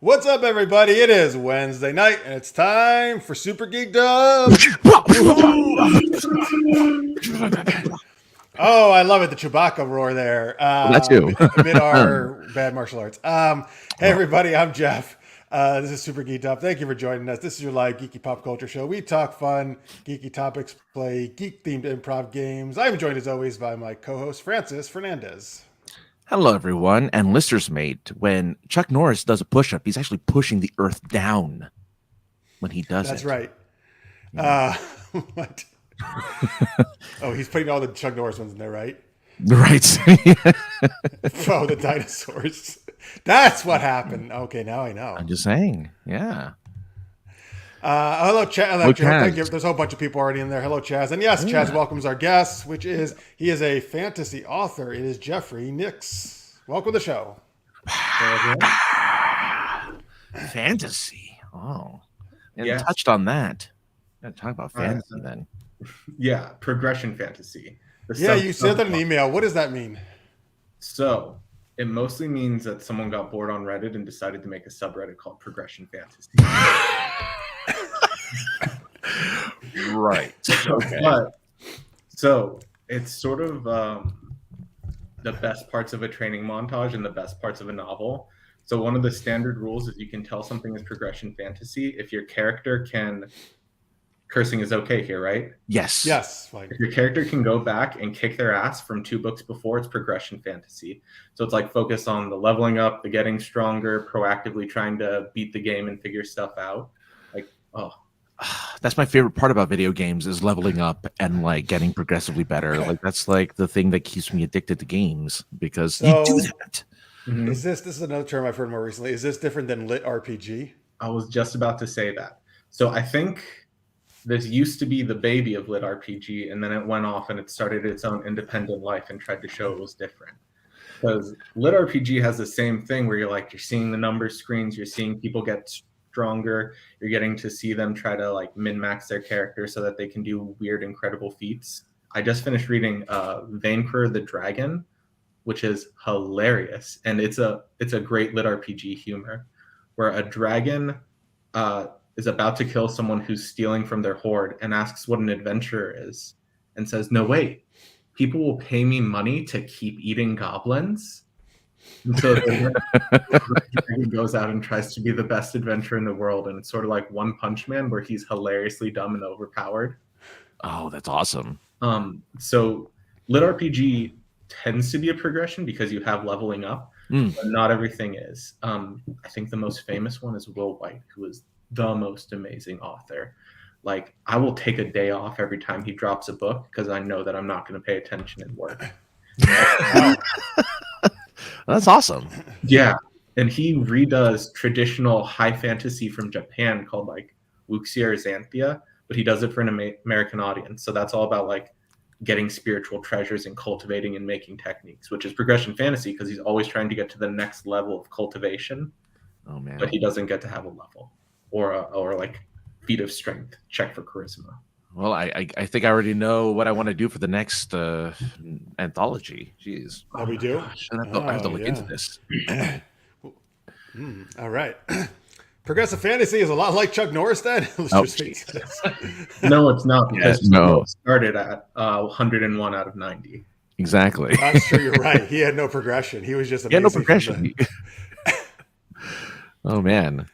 What's up, everybody? It is Wednesday night, and it's time for Super Geeked Up. Oh, I love it. The Chewbacca roar there. That too. Amid our bad martial arts. Hey, everybody, I'm Jeff. This is Super Geeked Up. Thank you for joining us. This is your live geeky pop culture show. We talk fun, geeky topics, play geek-themed improv games. I'm joined, as always, by my co-host, Fernandez. Hello, everyone, and listeners, mate. When Chuck Norris does a push-up, he's actually pushing the earth down when he does That's it. right. Yeah. What? Oh, he's putting all the Chuck Norris ones in there, right? Right. Oh, the dinosaurs. That's what happened. Okay, now I know. I'm just saying. Yeah. Hello, Chaz. Hello, Chaz. Thank you. There's a whole bunch of people already in there. Hello, Chaz. And yes, Chaz welcomes our guest, he is a fantasy author. It is Jeffrey Nix. Welcome to the show. Fantasy. Oh. And Yes. touched on that. Talk about fantasy then. Yeah, progression fantasy. You said that in an email. What does that mean? So it mostly means that someone got bored on Reddit and decided to make a subreddit called progression fantasy. Right. Okay. But so it's sort of the best parts of a training montage and the best parts of a novel. So one of the standard rules is you can tell something is progression fantasy if your character can. Cursing is okay here, right? Yes. Yes. Fine. If your character can go back and kick their ass from 2 books before, it's progression fantasy. So it's like focus on the leveling up, the getting stronger, proactively trying to beat the game and figure stuff out. Like, oh. That's my favorite part about video games is leveling up and like getting progressively better. Like that's like the thing that keeps me addicted to games because you do that. Mm-hmm. This is another term I've heard more recently. Is this different than lit RPG? I was just about to say that. So I think this used to be the baby of lit RPG, and then it went off and it started its own independent life and tried to show it was different. Because lit RPG has the same thing where you're seeing the number screens, you're seeing people get stronger, you're getting to see them try to like min-max their character so that they can do weird, incredible feats. I just finished reading Vainqueur the Dragon, which is hilarious, and it's a great lit RPG humor where a dragon is about to kill someone who's stealing from their hoard and asks what an adventurer is and says, no, wait, people will pay me money to keep eating goblins? And so the dragon goes out and tries to be the best adventurer in the world. And it's sort of like One Punch Man where he's hilariously dumb and overpowered. Oh, that's awesome. So lit RPG tends to be a progression because you have leveling up, but not everything is. I think the most famous one is Will White, who is the most amazing author. Like, I will take a day off every time he drops a book because I know that I'm not going to pay attention at work. That's awesome. Yeah, and he redoes traditional high fantasy from Japan called like Wuxia or Xanthia, but he does it for an American audience. So that's all about like getting spiritual treasures and cultivating and making techniques, which is progression fantasy because he's always trying to get to the next level of cultivation. Oh man! But he doesn't get to have a level or like feat of strength check for charisma. Well, I think I already know what I want to do for the next anthology. Jeez. Oh, we do? I have to look into this. All right. Progressive fantasy is a lot like Chuck Norris then? No, it's not because it started at 101 out of 90. Exactly. That's true. You're right. He had no progression. He was just amazing. He had no progression. Oh, man.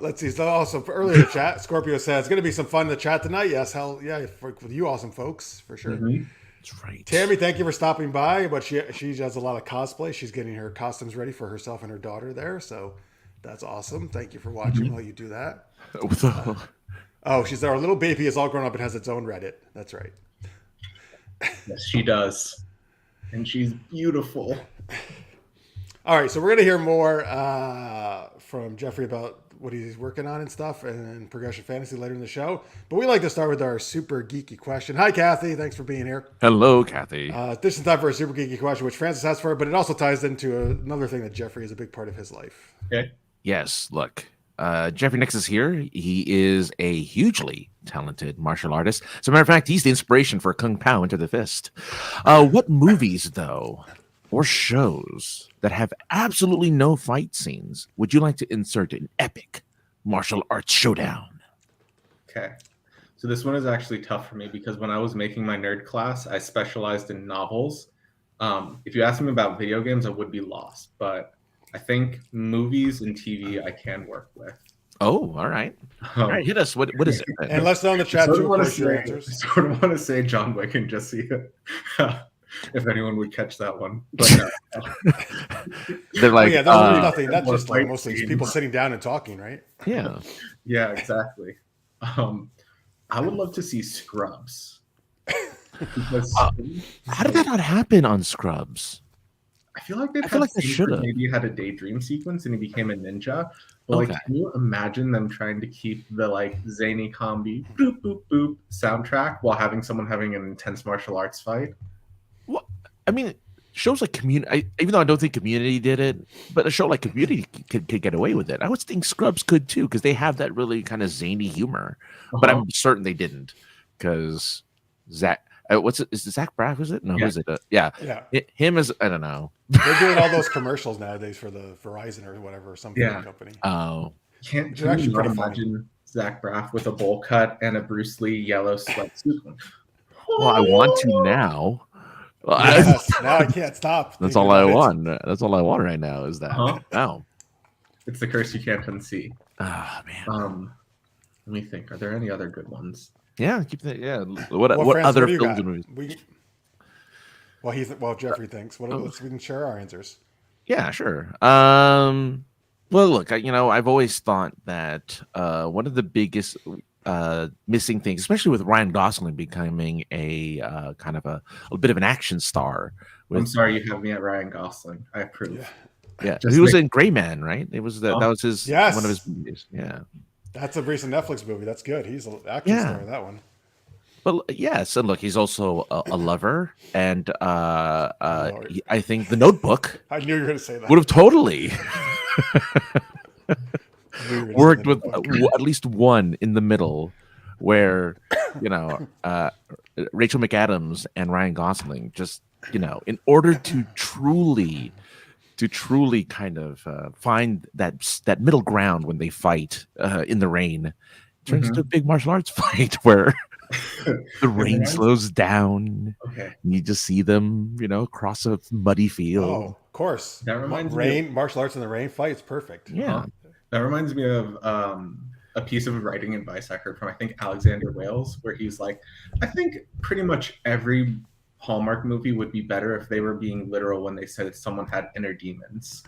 Let's see. So also earlier in the chat, Scorpio says it's going to be some fun in the chat tonight. Yes, hell yeah, with you awesome folks for sure. Mm-hmm. That's right. Tammy, thank you for stopping by. But she does a lot of cosplay. She's getting her costumes ready for herself and her daughter there. So that's awesome. Thank you for watching while you do that. She's our little baby is all grown up and has its own Reddit. That's right. Yes, she does, and she's beautiful. All right, so we're going to hear more from Jeffrey about what he's working on and stuff and progression fantasy later in the show. But we like to start with our super geeky question. Hi, Kathy. Thanks for being here. Hello, Kathy. This is time for a super geeky question, which Francis asked for, but it also ties into another thing that Jeffrey is a big part of his life. Okay. Yes, look. Jeffrey Nix is here. He is a hugely talented martial artist. As a matter of fact, he's the inspiration for Kung Pao Enter the Fist. What movies, though, or shows that have absolutely no fight scenes would you like to insert an epic martial arts showdown? Okay. So this one is actually tough for me because when I was making my nerd class, I specialized in novels. If you asked me about video games, I would be lost. But I think movies and TV I can work with. Oh, all right. All right, hit us. What is it? And let's know in the chat sort too, of of want to course, your say, answers. sort of want to say John Wick and just see if anyone would catch that one. But They're Oh, like, yeah, there's nothing. That's more just like fight mostly scene. people sitting down and talking, right? yeah. yeah, exactly. I would love to see Scrubs. Because How did that not happen on Scrubs? I feel like they've I feel had like they scenes should where have. maybe you had a daydream sequence and he became a ninja. But Okay. like, can you imagine them trying to keep the like zany combi boop boop boop soundtrack while having someone having an intense martial arts fight? Well, I mean, shows like Community, even though I don't think Community did it, but a show like Community could get away with it. I would think Scrubs could too, because they have that really kind of zany humor. But I'm certain they didn't, because Zach. What's it? Is it Zach Braff? Is it? No, Yeah. who is it? Yeah. Him is. I don't know. They're doing all those commercials nowadays for the Verizon or whatever, some Yeah. company. Oh, Can They're actually you not pretty funny. imagine Zach Braff with a bowl cut and a Bruce Lee yellow sweatsuit? well, I want to now. Well, Yes, now I can't stop. that's thinking all I about it. want. That's all I want right now. Is that now? It's the curse you can't unsee. Ah, man. Let me think. Are there any other good ones? Yeah, keep that. Yeah. Well, What Francis, other what do you films got? and movies? Well, Jeffrey thinks. We can share our answers. Yeah, sure. Well, look, I've always thought that one of the biggest missing things, especially with Ryan Gosling becoming a kind of a bit of an action star. I'm sorry you have me at Ryan Gosling. I approve. Yeah, Just he was make- in Gray Man, right? It was that was his Yes. one of his movies. Yeah. That's a recent Netflix movie. That's good. He's an action star in that one. But yes, and look, he's also a lover, and Lord. I think The Notebook I knew you were going to say that. would have totally I knew you were gonna say worked that. with at least one in the middle, where Rachel McAdams and Ryan Gosling just in order to truly kind of find that middle ground when they fight in the rain, turns into a big martial arts fight where the rain slows down. Okay. And you just see them, across a muddy field. Oh, of course. That reminds me rain, martial arts in the rain fight. It's perfect. Yeah. That reminds me of a piece of writing advice I heard from, I think, Alexander Wales, where he's like, I think pretty much every Hallmark movie would be better if they were being literal when they said someone had inner demons.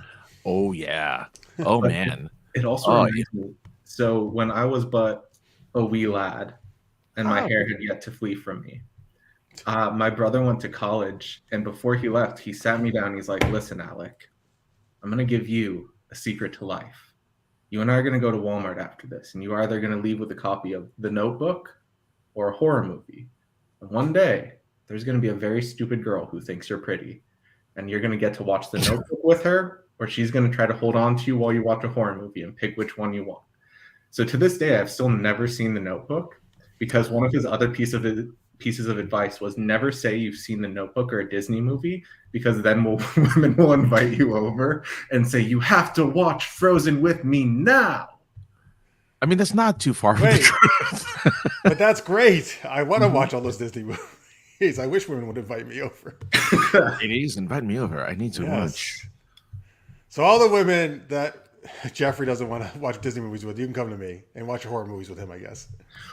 Oh, yeah. Oh, But man. It also reminds me, so when I was but a wee lad and my hair had yet to flee from me, my brother went to college, and before he left, he sat me down. He's like, listen, Alec, I'm going to give you a secret to life. You and I are going to go to Walmart after this, and you are either going to leave with a copy of The Notebook or a horror movie. And one day, there's going to be a very stupid girl who thinks you're pretty, and you're going to get to watch The Notebook with her, or she's going to try to hold on to you while you watch a horror movie and pick which one you want. So to this day, I've still never seen The Notebook, because one of his other pieces of advice was never say you've seen The Notebook or a Disney movie, because then women will invite you over and say, you have to watch Frozen with me now. I mean, that's not too far from the Wait. truth. But that's great. I want to watch all those Disney movies. I wish women would invite me over. Ladies, invite me over. I need to watch. So all the women that Jeffrey doesn't want to watch Disney movies with, you can come to me and watch horror movies with him, I guess.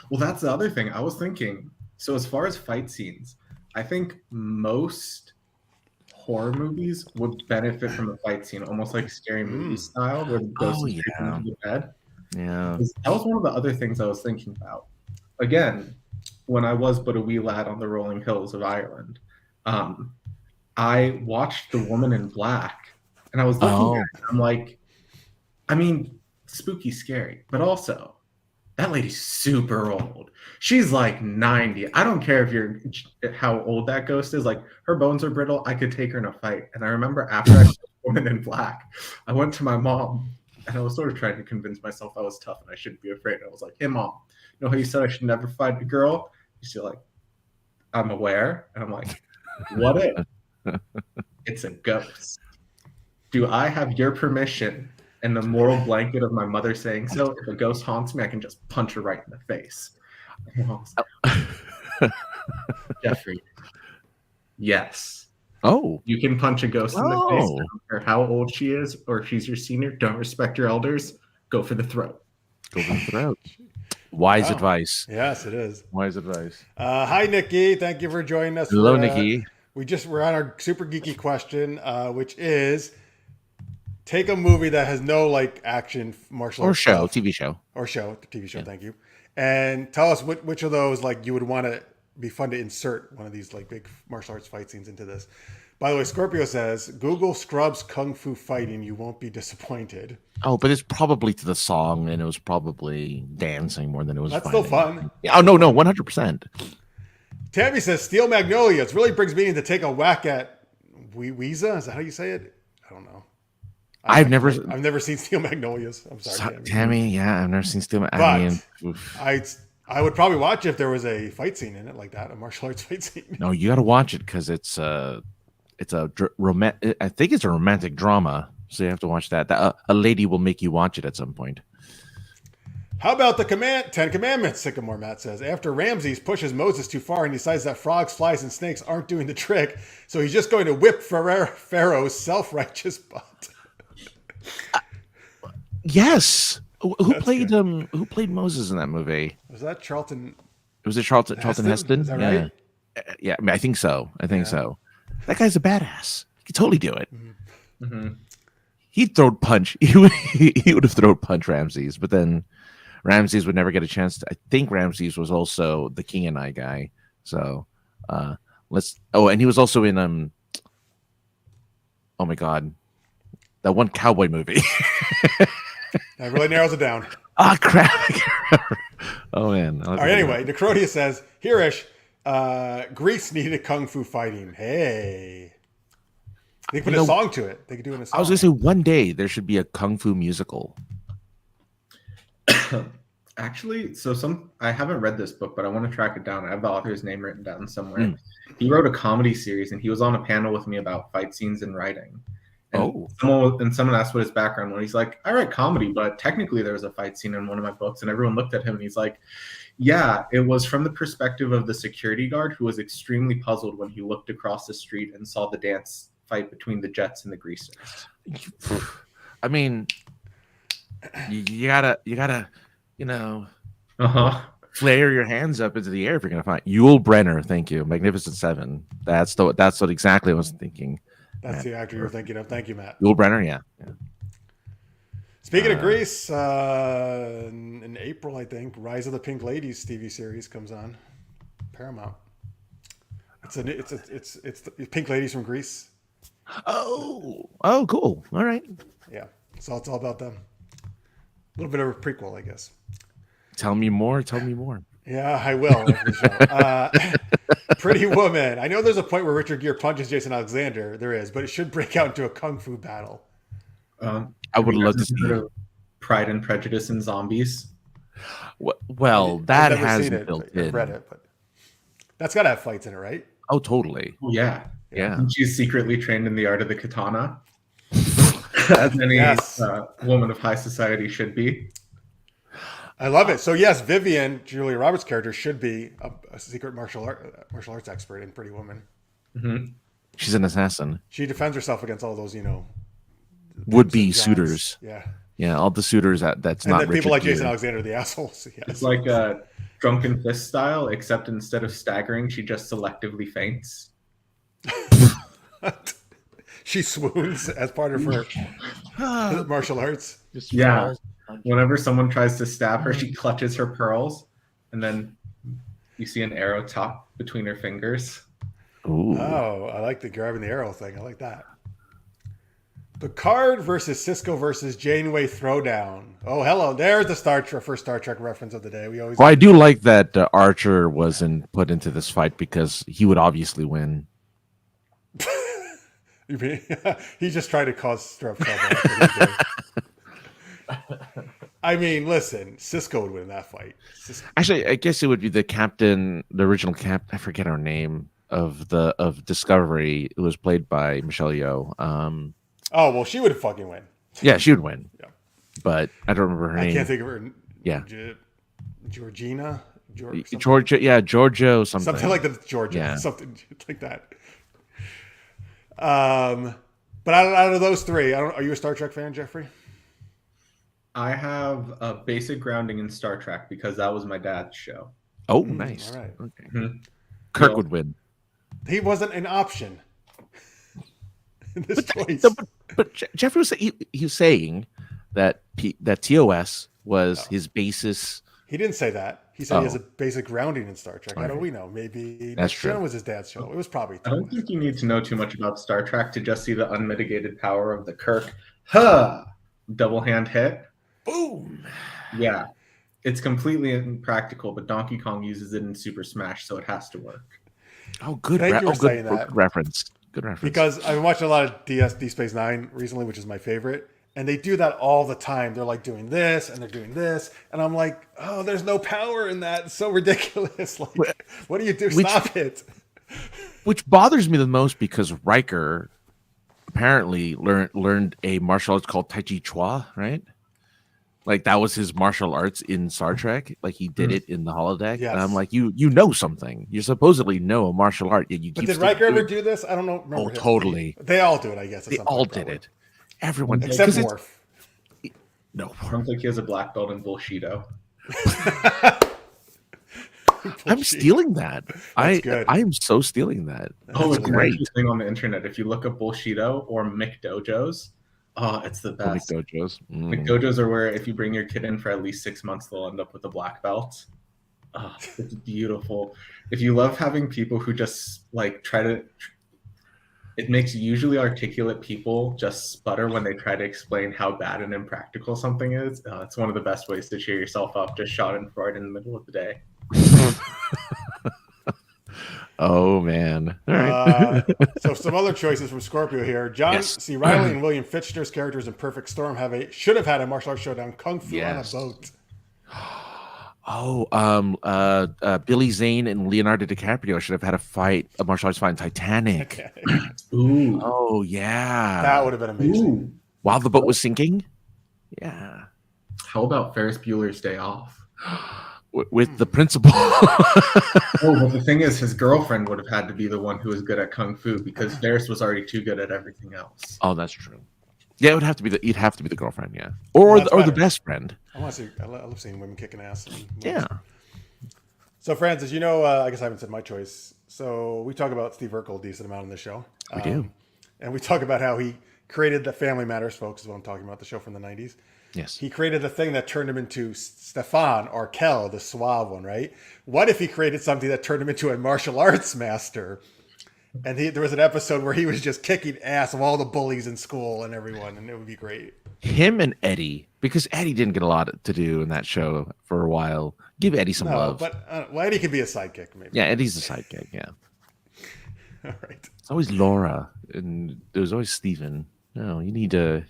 Well, that's the other thing. I was thinking, so as far as fight scenes, I think most horror movies would benefit from a fight scene, almost like Scary Movie style, where the ghost is taken into the bed. Yeah. That was one of the other things I was thinking about. Again, when I was but a wee lad on the rolling hills of Ireland, I watched The Woman in Black, and I was looking at it, I'm like, I mean, spooky, scary, but also, that lady's super old. She's like 90. I don't care how old that ghost is. Like, her bones are brittle. I could take her in a fight. And I remember after I saw Woman in Black, I went to my mom, and I was sort of trying to convince myself I was tough and I shouldn't be afraid. I was like, hey, Mom, you know how you said I should never fight a girl? She's like, I'm aware. And I'm like, what if? It's a ghost. Do I have your permission and the moral blanket of my mother saying so? If a ghost haunts me, I can just punch her right in the face. Jeffrey, yes. Oh, You can punch a ghost in the face. I don't care how old she is or if she's your senior. Don't respect your elders. Go for the throat. go for the throat. Wise advice. Yes, it is. Wise advice. Hi, Nikki. Thank you for joining us. Hello, Nikki. We're on our super geeky question, which is take a movie that has no like action martial arts stuff, TV show. TV show. Thank you, and tell us which of those like you would want to be fun to insert one of these like big martial arts fight scenes into this. By the way, Scorpio says Google Scrubs Kung Fu fighting. You won't be disappointed. Oh, but it's probably to the song, and it was probably dancing more than it was. That's fighting. still fun. Oh no, 100%. Tammy says Steel Magnolias really brings me in to take a whack at Weeza. Is that how you say it? I don't know. I've never seen Steel Magnolias. I'm sorry, Tammy. Yeah, I've never seen Steel. I would probably watch it if there was a fight scene in it like that, a martial arts fight scene. No, you got to watch it because it's a romantic. I think it's a romantic drama, so you have to watch that. A lady will make you watch it at some point. How about the Ten Commandments? Sycamore Matt says after Ramses pushes Moses too far and decides that frogs, flies, and snakes aren't doing the trick, so he's just going to whip Pharaoh's self-righteous butt. Yes. Who played good. Who played Moses in that movie? Was that Charlton? Was it Charlton Heston? Is that right? Yeah. I mean, I think so. So. That guy's a badass. He could totally do it. Mm-hmm. He'd throw punch. He would have thrown punch Ramses, but then Ramses would never get a chance to. I think Ramses was also the King and I guy. So let's. Oh, and he was also in oh my god, that one cowboy movie. That really narrows it down. Crap. Oh man. All right. Anyway, Necrodia says, "Hereish, Greece needed kung fu fighting. Hey, they could put a song to it. They could do it in a song." I was gonna say one day there should be a kung fu musical. Actually, I haven't read this book, but I want to track it down. I have the author's name written down somewhere. He wrote a comedy series, and he was on a panel with me about fight scenes and writing. And someone asked what his background was. He's like, I write comedy, but technically there was a fight scene in one of my books. And everyone looked at him and he's like, yeah, it was from the perspective of the security guard who was extremely puzzled when he looked across the street and saw the dance fight between the Jets and the Greasers. I mean, you gotta, flare your hands up into the air if you're gonna fight. Yul Brynner, thank you. Magnificent Seven. That's what exactly I was thinking. That's the actor you're thinking of. Thank you, Matt. Yul Brynner, yeah. Speaking of Greece, in April, I think, Rise of the Pink Ladies TV series comes on Paramount. It's the Pink Ladies from Greece. Oh, cool. All right. Yeah, so it's all about them. A little bit of a prequel, I guess. Tell me more. Yeah, I will. Pretty Woman. I know there's a point where Richard Gere punches Jason Alexander. There is, but it should break out into a kung fu battle. I would love to see Pride and Prejudice and Zombies. Well, that has built in. I've read it, but that's got to have fights in it, right? Oh, totally. Oh, yeah. Yeah. She's secretly trained in the art of the katana, as any woman of high society should be. I love it. So yes, Vivian, Julia Roberts' character, should be a secret martial arts expert in Pretty Woman. Mm-hmm. She's an assassin. She defends herself against all those, would-be suitors. Yeah, all the suitors that's and not then Richard people like Gere. Jason Alexander, the assholes. Yes. It's like a Drunken Fist style, except instead of staggering, she just selectively faints. She swoons as part of her martial arts. Yeah. Whenever someone tries to stab her, she clutches her pearls, and then you see an arrow tuck between her fingers. Ooh. Oh, I like the grabbing the arrow thing. I like that. Picard versus Cisco versus Janeway Throwdown. Oh, hello. There's the first Star Trek reference of the day. Well, I do like that Archer wasn't put into this fight because he would obviously win. You mean he just tried to cause trouble. I mean, listen, Cisco would win that fight. Actually, I guess it would be the captain, the original captain. I forget her name. of Discovery, who was played by Michelle Yeoh. Oh well, she would fucking win. Yeah, she would win. Yeah. But I don't remember her I name. can't think of her. Yeah. Georgina. Georgia. Yeah, Giorgio something. Something like that. Georgia. Yeah. Something like that. But out of those three, are you a Star Trek fan, Jeffrey? I have a basic grounding in Star Trek because that was my dad's show. Oh, nice. All right. Okay. Mhm. Kirk would win. He wasn't an option in this choice. But Jeffrey was he was saying that that TOS was his basis. He didn't say that. He said he has a basic grounding in Star Trek. How do we know? Maybe That's Next true. Gen was his dad's show. It was probably. I don't think you need to know too much about Star Trek to just see the unmitigated power of the Kirk double hand hit. Boom. Yeah, it's completely impractical, but Donkey Kong uses it in Super Smash, so it has to work. Oh, good. Thank you for saying good, that. Good reference. Good reference. Because I've been watching a lot of Deep Space Nine recently, which is my favorite. And they do that all the time. They're like doing this and they're doing this. And I'm like, oh, there's no power in that. It's so ridiculous. Like, what do you do? Stop it. Which bothers me the most because Riker apparently learned a martial arts called Tai Chi Chuan, right? Like that was his martial arts in Star Trek. Like he did it in the holodeck. Yes. And I'm like, you know something. You supposedly know a martial art. Yet you But keep did Riker ever do this? I don't know. Oh, totally. They all do it, I guess. They all did it. Everyone did. Except Worf. No. Sounds like he has a black belt in Bullshido. I'm stealing that. I am so stealing that. Oh, That's it's great. a thing on the internet. If you look up Bullshido or McDojos, oh, it's the best. McDojos. McDojos are where if you bring your kid in for at least 6 months, they'll end up with a black belt. Oh, it's beautiful. If you love having people who just like try to, it makes usually articulate people just sputter when they try to explain how bad and impractical something is. It's one of the best ways to cheer yourself up, just Schadenfreude in the middle of the day. Oh man! All right. So some other choices from Scorpio here. John C. Reilly and William Fichtner's characters in Perfect Storm should have had a martial arts showdown, Kung Fu on a boat. Oh, Billy Zane and Leonardo DiCaprio should have had a martial arts fight in Titanic. Ooh. Oh yeah, That would have been amazing. Ooh. While the boat was sinking. Yeah. How about Ferris Bueller's Day Off? With the principal. Oh, but the thing is, his girlfriend would have had to be the one who was good at kung fu because Ferris was already too good at everything else. Oh, that's true. Yeah, it would have to be you'd have to be the girlfriend, yeah, or the best friend. I want to see. I love seeing women kicking ass. Yeah. So, Francis, you know, I guess I haven't said my choice. So we talk about Steve Urkel a decent amount on the show. We do, and we talk about how he created the Family Matters, folks. Is what I'm talking about. The show from the '90s. Yes. He created the thing that turned him into Stefan or Kel, the suave one, right? What if he created something that turned him into a martial arts master? And there was an episode where he was just kicking ass of all the bullies in school and everyone, and it would be great. Him and Eddie, because Eddie didn't get a lot to do in that show for a while. Give Eddie some love. But Eddie can be a sidekick, maybe. Yeah, Eddie's a sidekick, yeah. All right. It's always Laura, and there's always Steven. No, you need a...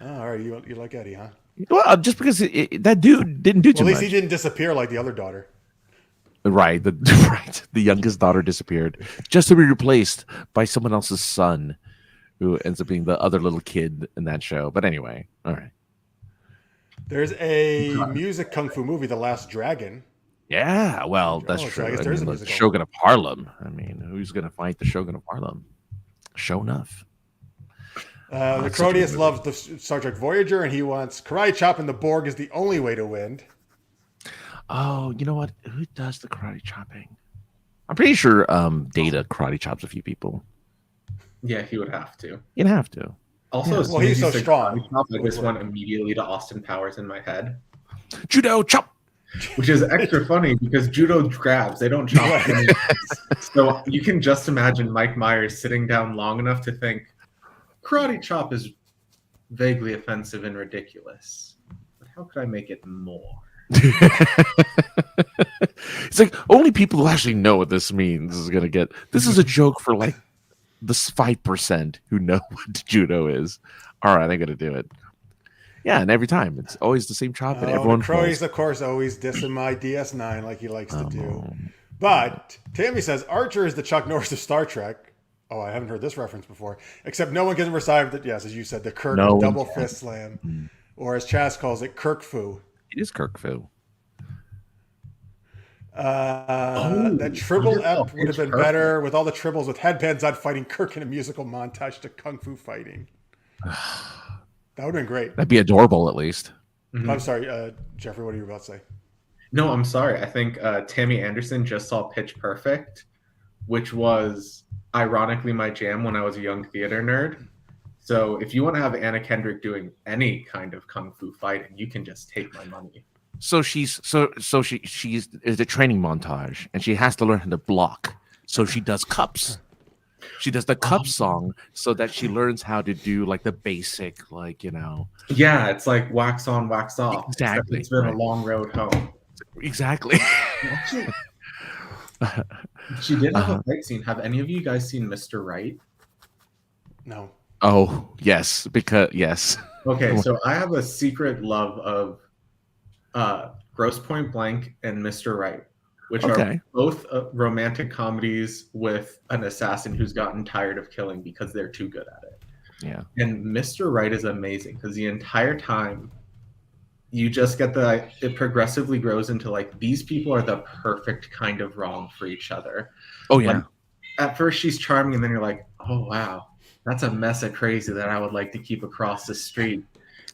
Oh, all right, you like Eddie, huh? Well, just because that dude didn't do too much. At least he didn't disappear like the other daughter. Right, the youngest daughter disappeared just to be replaced by someone else's son, who ends up being the other little kid in that show. But anyway, all right. There's a music kung fu movie, The Last Dragon. Yeah, well, that's so true. I guess I there is mean, a the musical. Shogun of Harlem. I mean, who's going to fight the Shogun of Harlem? Show enough. The Crodius loves the Star Trek Voyager, and he wants karate chop and the Borg is the only way to win. Oh, you know what? Who does the karate chopping? I'm pretty sure Data karate chops a few people. Yeah, he would have to. You'd have to. Also, Well, he's so strong. I just went immediately to Austin Powers in my head, Judo chop. which is extra funny because judo grabs, they don't chop. So you can just imagine Mike Myers sitting down long enough to think, karate chop is vaguely offensive and ridiculous, but how could I make it more? It's like only people who actually know what this means is gonna get. This is a joke for like the 5% who know what judo is. All right, I'm gonna do it. Yeah, and every time it's always the same chop, and everyone. Crowley's, of course, always dissing my DS9 like he likes to do. But Tammy says Archer is the Chuck Norris of Star Trek. Oh, I haven't heard this reference before. Except no one can recite that. Yes, as you said, the Kirk No one double can. fist slam, or as Chaz calls it, Kirk Fu. It is Kirk Fu. That Tribble ep would have been better with all the Tribbles with headbands on fighting Kirk in a musical montage to Kung Fu fighting. That would have been great. That'd be adorable, at least. Mhm. I'm sorry, Jeffrey, what are you about to say? No, I'm sorry. I think Tammy Anderson just saw Pitch Perfect, which was ironically my jam when I was a young theater nerd. So if you want to have Anna Kendrick doing any kind of kung fu fighting, you can just take my money. So she's it's a training montage, and she has to learn how to block. So she does cups. She does the cup song so that she learns how to do like the basic, like, you know. Yeah, it's like wax on, wax off. Exactly. It's been right. a long road home. Exactly. She did have a fight scene. Have any of you guys seen Mr. Right? No. Oh, yes, because yes. Okay, so I have a secret love of Grosse Point Blank and Mr. Right, which Okay. are both romantic comedies with an assassin who's gotten tired of killing because they're too good at it. Yeah. And Mr. Right is amazing because the entire time you just get it progressively grows into like, these people are the perfect kind of wrong for each other. Oh yeah. Like, at first she's charming and then you're like, oh wow, that's a mess of crazy that I would like to keep across the street.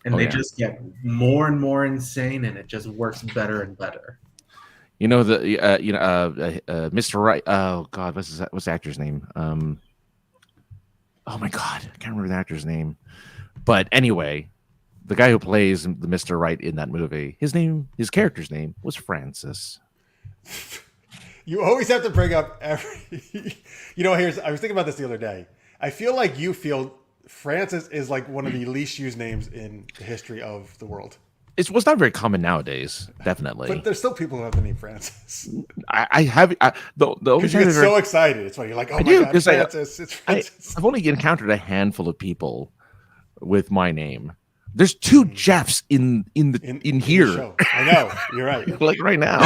And they just get more and more insane, and it just works better and better. You know Mr. Right. Oh God, what's the actor's name? Oh my God, I can't remember the actor's name. But anyway, the guy who plays the Mr. Right in that movie, his character's name was Francis. You always have to bring up every. I was thinking about this the other day. I feel like you feel Francis is like one of the least used names in the history of the world. It's not very common nowadays, definitely. But there's still people who have the name Francis. I have the only Because you get so excited. It's funny. You're like, oh my God, Francis. It's Francis. I've only encountered a handful of people with my name. There's two Jeffs in here. In the show. I know. You're right. Like right now.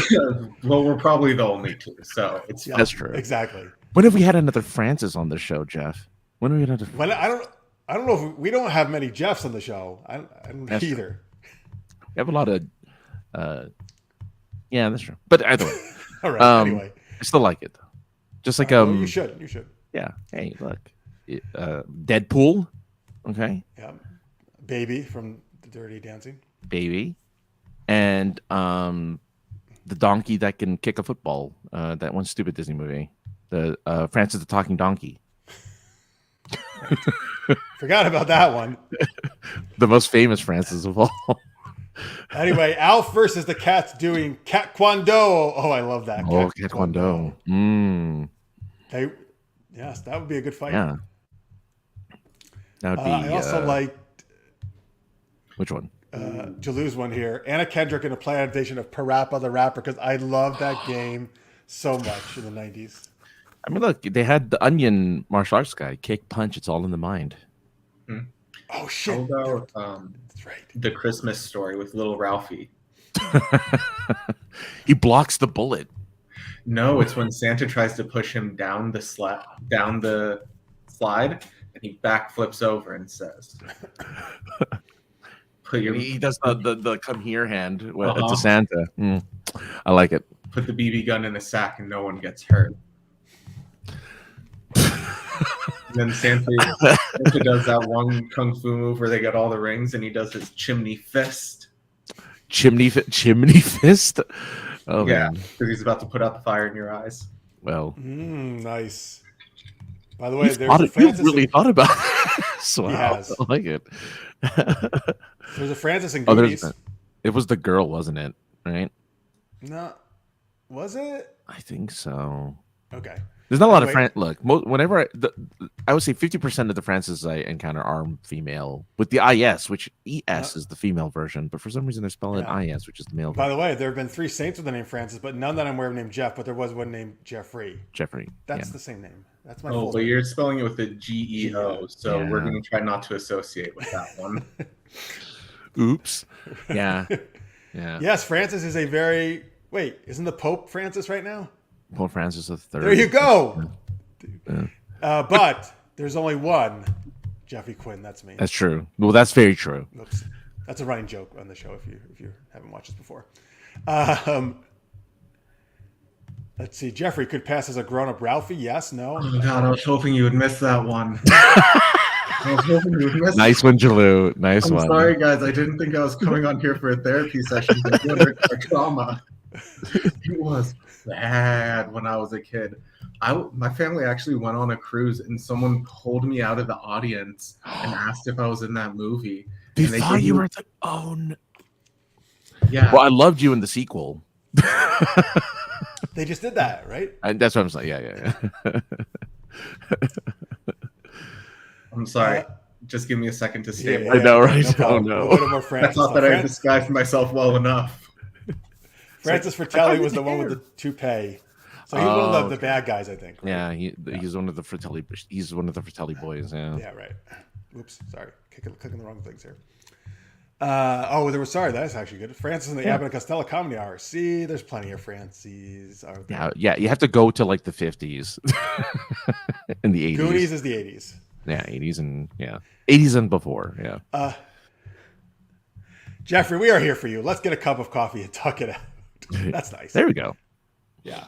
Well, we're probably the only two, so it's That's true. Exactly. When have we had another Francis on the show, Jeff? When have we had another? I don't know if we don't have many Jeffs on the show. I don't That's either. True. We have a lot of yeah, that's true. But either way. All right. Anyway. I still like it. Just like you should. Yeah. Hey, look. Deadpool. Okay. Yeah. Baby from the Dirty Dancing. Baby. And the donkey that can kick a football. That one stupid Disney movie. The Francis the Talking Donkey. Forgot about that one. The most famous Francis of all. Anyway, Alf versus the cats doing Cat Kwando. Oh, I love that. Oh, Cat Kwando. Yes, that would be a good fight. Yeah. That would be. I also liked. Which one? Jalou's one here. Anna Kendrick in a play adaptation of Parappa the Rapper, because I love that game so much in the 90s. I mean, look, they had the Onion martial arts guy. Kick, punch, it's all in the mind. Oh, shit. How about that's right. The Christmas Story with Little Ralphie? He blocks the bullet. No, it's when Santa tries to push him down the slide, and he backflips over and says, He does the come here hand to Santa. I like it. Put the BB gun in a sack and no one gets hurt. And then Santa does that one kung fu move where they get all the rings, and he does his chimney fist. Chimney fist? Oh, yeah, man. because he's about to put out the fire in your eyes. Well, nice. By the way, you've really thought about this. Wow, yes. I like it. There's a Francis in Goonies. It was the girl, wasn't it? Right? No, was it? I think so. Okay. There's not a lot of look. Whenever I would say 50% of the Francis I encounter are female, with the IS, which ES is the female version, but for some reason they're spelling it IS, which is the male. By the way, there have been 3 saints with the name Francis, but none that I'm aware of named Jeff. But there was one named Jeffrey. That's the same name. That's my. Oh, but you're spelling it with the GEO, so we're going to try not to associate with that one. Oops. Yeah. Yeah. Yes, Francis is a very. Wait, isn't the Pope Francis right now? Pope Francis III. There you go. Yeah. But there's only one Jeffrey Quinn. That's me. That's true. Well, that's very true. Oops. That's a running joke on the show if you haven't watched this before. Let's see. Jeffrey could pass as a grown-up Ralphie. Yes. No. Oh God, I was hoping you would miss that one. I was hoping you would miss Nice one, Jalou. Nice I'm one. sorry, guys. I didn't think I was coming on here for a therapy session. For trauma. It was bad when I was a kid. My family actually went on a cruise, and someone pulled me out of the audience and asked if I was in that movie. They And thought gave you me- were the own. Yeah. Well, I loved you in the sequel. They just did that, right? And that's what I'm saying. Yeah. I'm sorry. Just give me a second to stay. I know, right? problem. Oh, no. We'll go to more I Francis. thought that I disguised myself well enough. Francis Fratelli was the one with the toupee. So he was one of the bad guys, I think. Right? Yeah, he's one of the Fratelli. He's one of the Fratelli boys. Yeah. Yeah, right. Oops, sorry, clicking the wrong things here. That's actually good. Francis and the Abbott and Costello Comedy Hour. See, there's plenty of Francis. Yeah. You have to go to like the 50s and the 80s. Goonies is the 80s. Yeah, 80s and 80s and before. Yeah. Jeffrey, we are here for you. Let's get a cup of coffee and talk it out. That's nice. There we go. Yeah.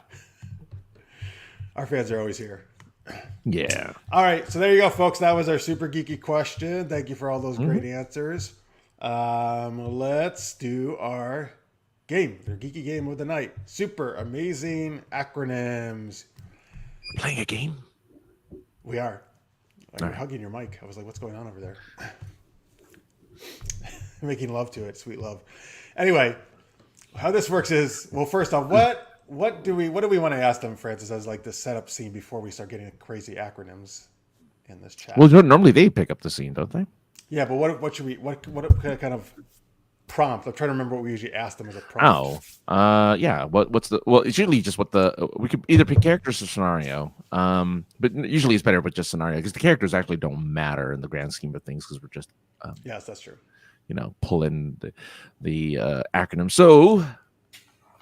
Our fans are always here. Yeah. All right, so there you go, folks. That was our super geeky question. Thank you for all those great answers. Let's do our game, their geeky game of the night. Super-Amazing Acronyms. Playing a game? We are. You're hugging your mic. I was like, what's going on over there? Making love to it. Sweet love. Anyway, how this works is, well, first off, what do we want to ask them, Francis, as like the setup scene before we start getting crazy acronyms in this chat? Well, normally they pick up the scene, don't they? Yeah, but what should we what kind of prompt? I'm trying to remember what we usually ask them as a prompt. Yeah. What's the? Well, it's usually just what the we could either pick characters or scenario. But usually it's better with just scenario because the characters actually don't matter in the grand scheme of things because we're just Yes, that's true. Pulling the acronym. So,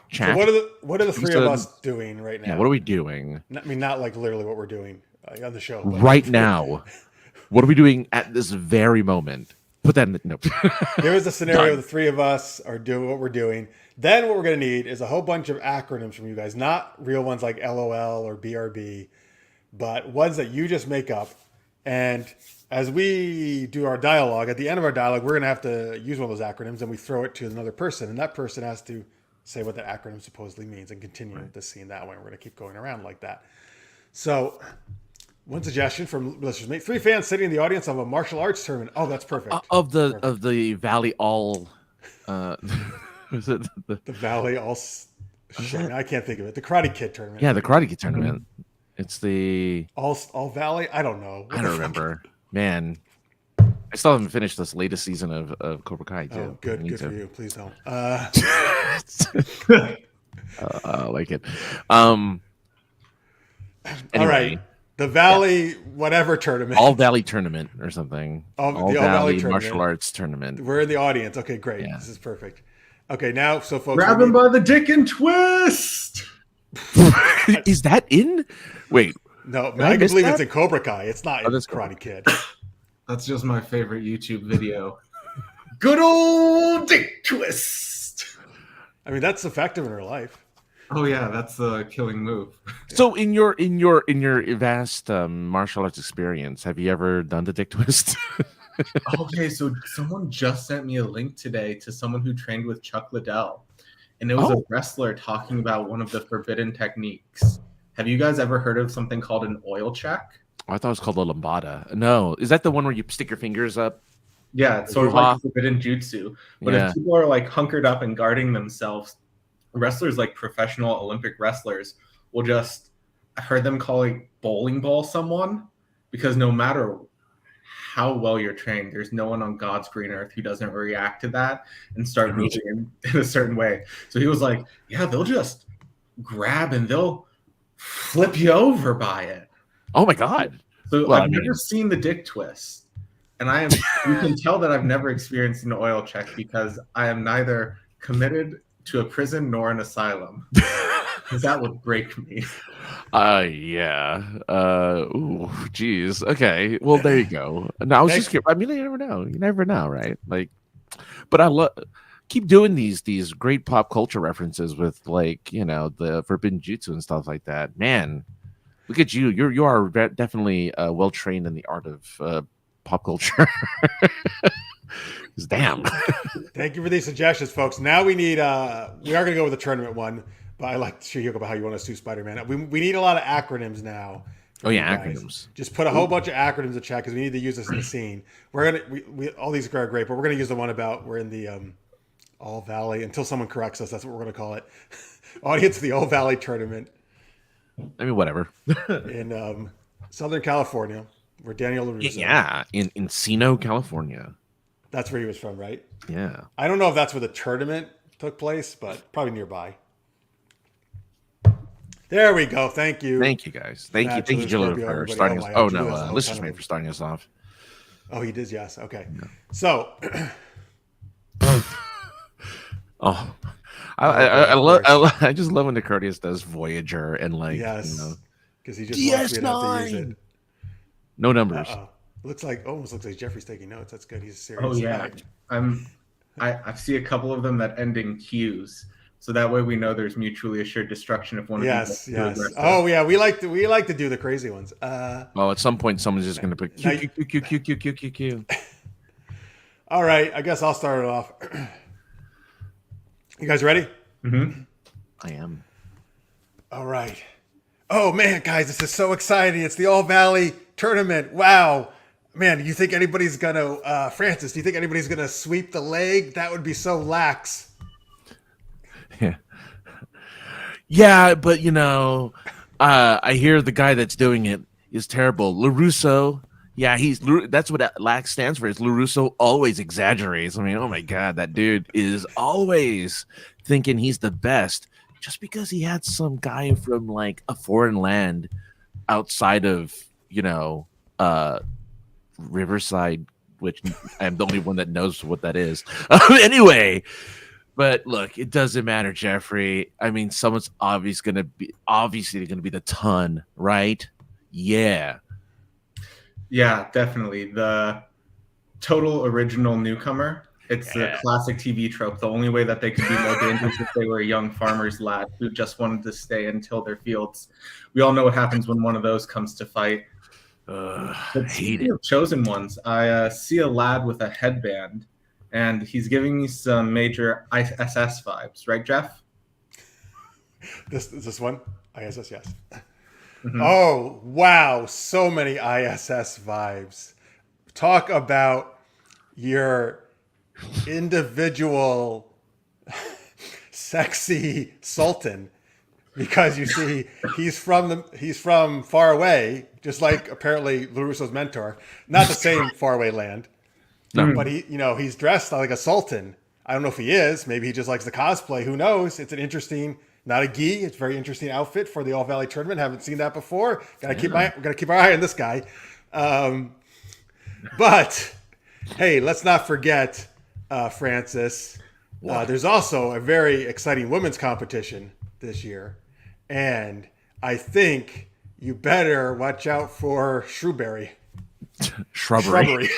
chat. So what are the three of us doing right now? Yeah, what are we doing? I mean, not like literally what we're doing on the show. But Right now? What are we doing at this very moment? Put that in the nope. Here is a scenario. The three of us are doing what we're doing. Then what we're going to need is a whole bunch of acronyms from you guys, not real ones like LOL or BRB, but ones that you just make up. And as we do our dialogue, at the end of our dialogue, we're going to have to use one of those acronyms and we throw it to another person. And that person has to say what that acronym supposedly means and continue the scene that way. We're going to keep going around like that. So one suggestion from listeners: make 3 fans sitting in the audience of a martial arts tournament. Oh, that's perfect. Of the Valley All. Was it The Valley All. Shit, I can't think of it. The Karate Kid tournament. Yeah, the Karate Kid tournament. It's the All Valley. I don't know. I don't remember. Man, I still haven't finished this latest season of Cobra Kai too. Oh, good for you. Please don't. I like it. Anyway, All right. The Valley whatever tournament. All Valley tournament or something. The All Valley tournament. Martial arts tournament. We're in the audience. Okay, great. Yeah. This is perfect. Okay, now so folks. Grab him by the dick and twist. Is that in? Wait. No, Did I miss believe that? it's in Cobra Kai. It's not in that's Karate Kid. That's just my favorite YouTube video. Good old dick twist. I mean, that's effective in real life. Oh yeah, that's a killing move. So in your vast martial arts experience, have you ever done the dick twist? Okay, so someone just sent me a link today to someone who trained with Chuck Liddell, and it was a wrestler talking about one of the forbidden techniques. Have you guys ever heard of something called an oil check? I thought it was called a lambada. No, is that the one where you stick your fingers up? Yeah, it's sort of like forbidden jutsu. But if people are like hunkered up and guarding themselves, wrestlers like professional Olympic wrestlers will just, I heard them calling bowling ball someone, because no matter how well you're trained, there's no one on God's green earth who doesn't react to that and start moving in a certain way. So he was like, yeah, they'll just grab and they'll flip you over by it. Oh my God. So I've never seen the dick twist. And you can tell that I've never experienced an oil check because I am neither committed to a prison nor an asylum. because that would break me. Yeah. Ooh, geez. Okay. Well, there you go. No, I was just curious. I mean, you never know. You never know, right? Like, but I love keep doing these great pop culture references with like the forbidden jutsu and stuff like that. Man, look at you. You are definitely well trained in the art of pop culture. Damn. Thank you for these suggestions, folks. Now we need we are gonna go with the tournament one, but I like to show you about how you want us to do Spider-Man. We need a lot of acronyms now. Oh yeah, acronyms. Just put a whole bunch of acronyms in the chat because we need to use this in the scene. We're gonna we all these are great, but we're gonna use the one about we're in the All Valley until someone corrects us. That's what we're gonna call it. Audience of the All Valley tournament. I mean, whatever. In Southern California, where Daniel LaRusso. Yeah, in Encino, California. That's where he was from, right? Yeah. I don't know if that's where the tournament took place, but probably nearby. There we go. Thank you. Thank you, guys. Thank you, Julian, for starting us. Oh, no. Listeners made for starting us off. Oh, he did. Yes. Okay. No. So. Oh. I just love when Curtis does Voyager and like because he just wants me to have to use it. No numbers. Almost looks like Jeffrey's taking notes. That's good. He's serious. Oh yeah, I see a couple of them that end in Q's, so that way we know there's mutually assured destruction if one of yes. Oh yeah, we like to do the crazy ones. Well, at some point someone's just going to put Q. All right, I guess I'll start it off. You guys ready? Mm-hmm. I am. All right. Oh man, guys, this is so exciting! It's the All Valley tournament. Wow. Man, do you think anybody's gonna Francis, do you think anybody's gonna sweep the leg? That would be so lax. Yeah, but I hear the guy that's doing it is terrible. LaRusso, yeah, that's what lax stands for. Is LaRusso always exaggerates. I mean, oh my god, that dude is always thinking he's the best just because he had some guy from like a foreign land outside of, Riverside, which I'm the only one that knows what that is. Anyway, but look, it doesn't matter, Jeffrey. I mean, someone's obviously going to be the ton, right? Yeah. Yeah, definitely. The total original newcomer. It's a classic TV trope. The only way that they could be more dangerous if they were a young farmer's lad who just wanted to stay and till their fields. We all know what happens when one of those comes to fight. I hate it. Chosen ones. I see a lad with a headband, and he's giving me some major ISS vibes, right, Jeff? This one? ISS, yes. Mm-hmm. Oh, wow. So many ISS vibes. Talk about your individual sexy sultan. Because you see, he's from far away, just like apparently LaRusso's mentor. Not the same faraway land, but he's dressed like a sultan. I don't know if he is. Maybe he just likes the cosplay. Who knows? It's an interesting, not a gi. It's a very interesting outfit for the All Valley tournament. Haven't seen that before. Gotta keep our eye on this guy. But hey, let's not forget, Francis. There's also a very exciting women's competition this year. And I think you better watch out for Shrewberry. Shrubbery.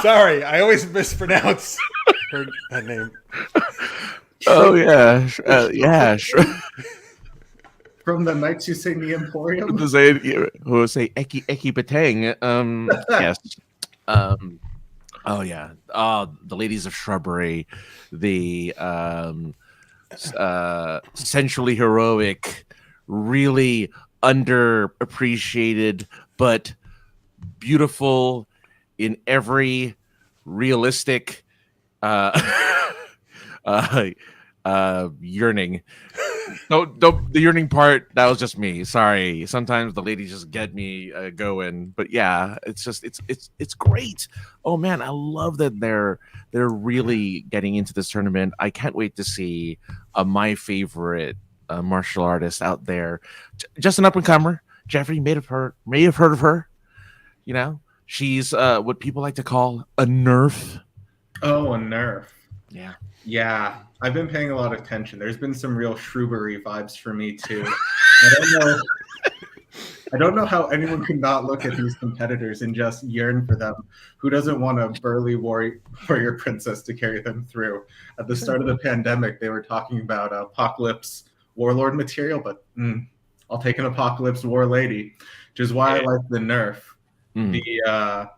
Sorry, I always mispronounce that name. Oh yeah, yeah. From the Nights You Sing the Emporium. Who say Eki Batang? Yes. Oh yeah. The Ladies of Shrubbery, the sensually heroic, really underappreciated but beautiful in every realistic yearning. Don't the yearning part, that was just me. Sorry. Sometimes the ladies just get me going. But yeah, it's great. Oh man, I love that they're really getting into this tournament. I can't wait to see my favorite martial artist out there. Just an up and comer. Jeffrey may have heard of her. She's what people like to call a nerf. Oh, a nerf. Yeah. Yeah, I've been paying a lot of attention. There's been some real shrewbery vibes for me too. I don't know. I don't know how anyone could not look at these competitors and just yearn for them. Who doesn't want a burly warrior princess to carry them through? At the start of the pandemic, they were talking about apocalypse warlord material, but I'll take an apocalypse war lady, which is why I like the nerf. The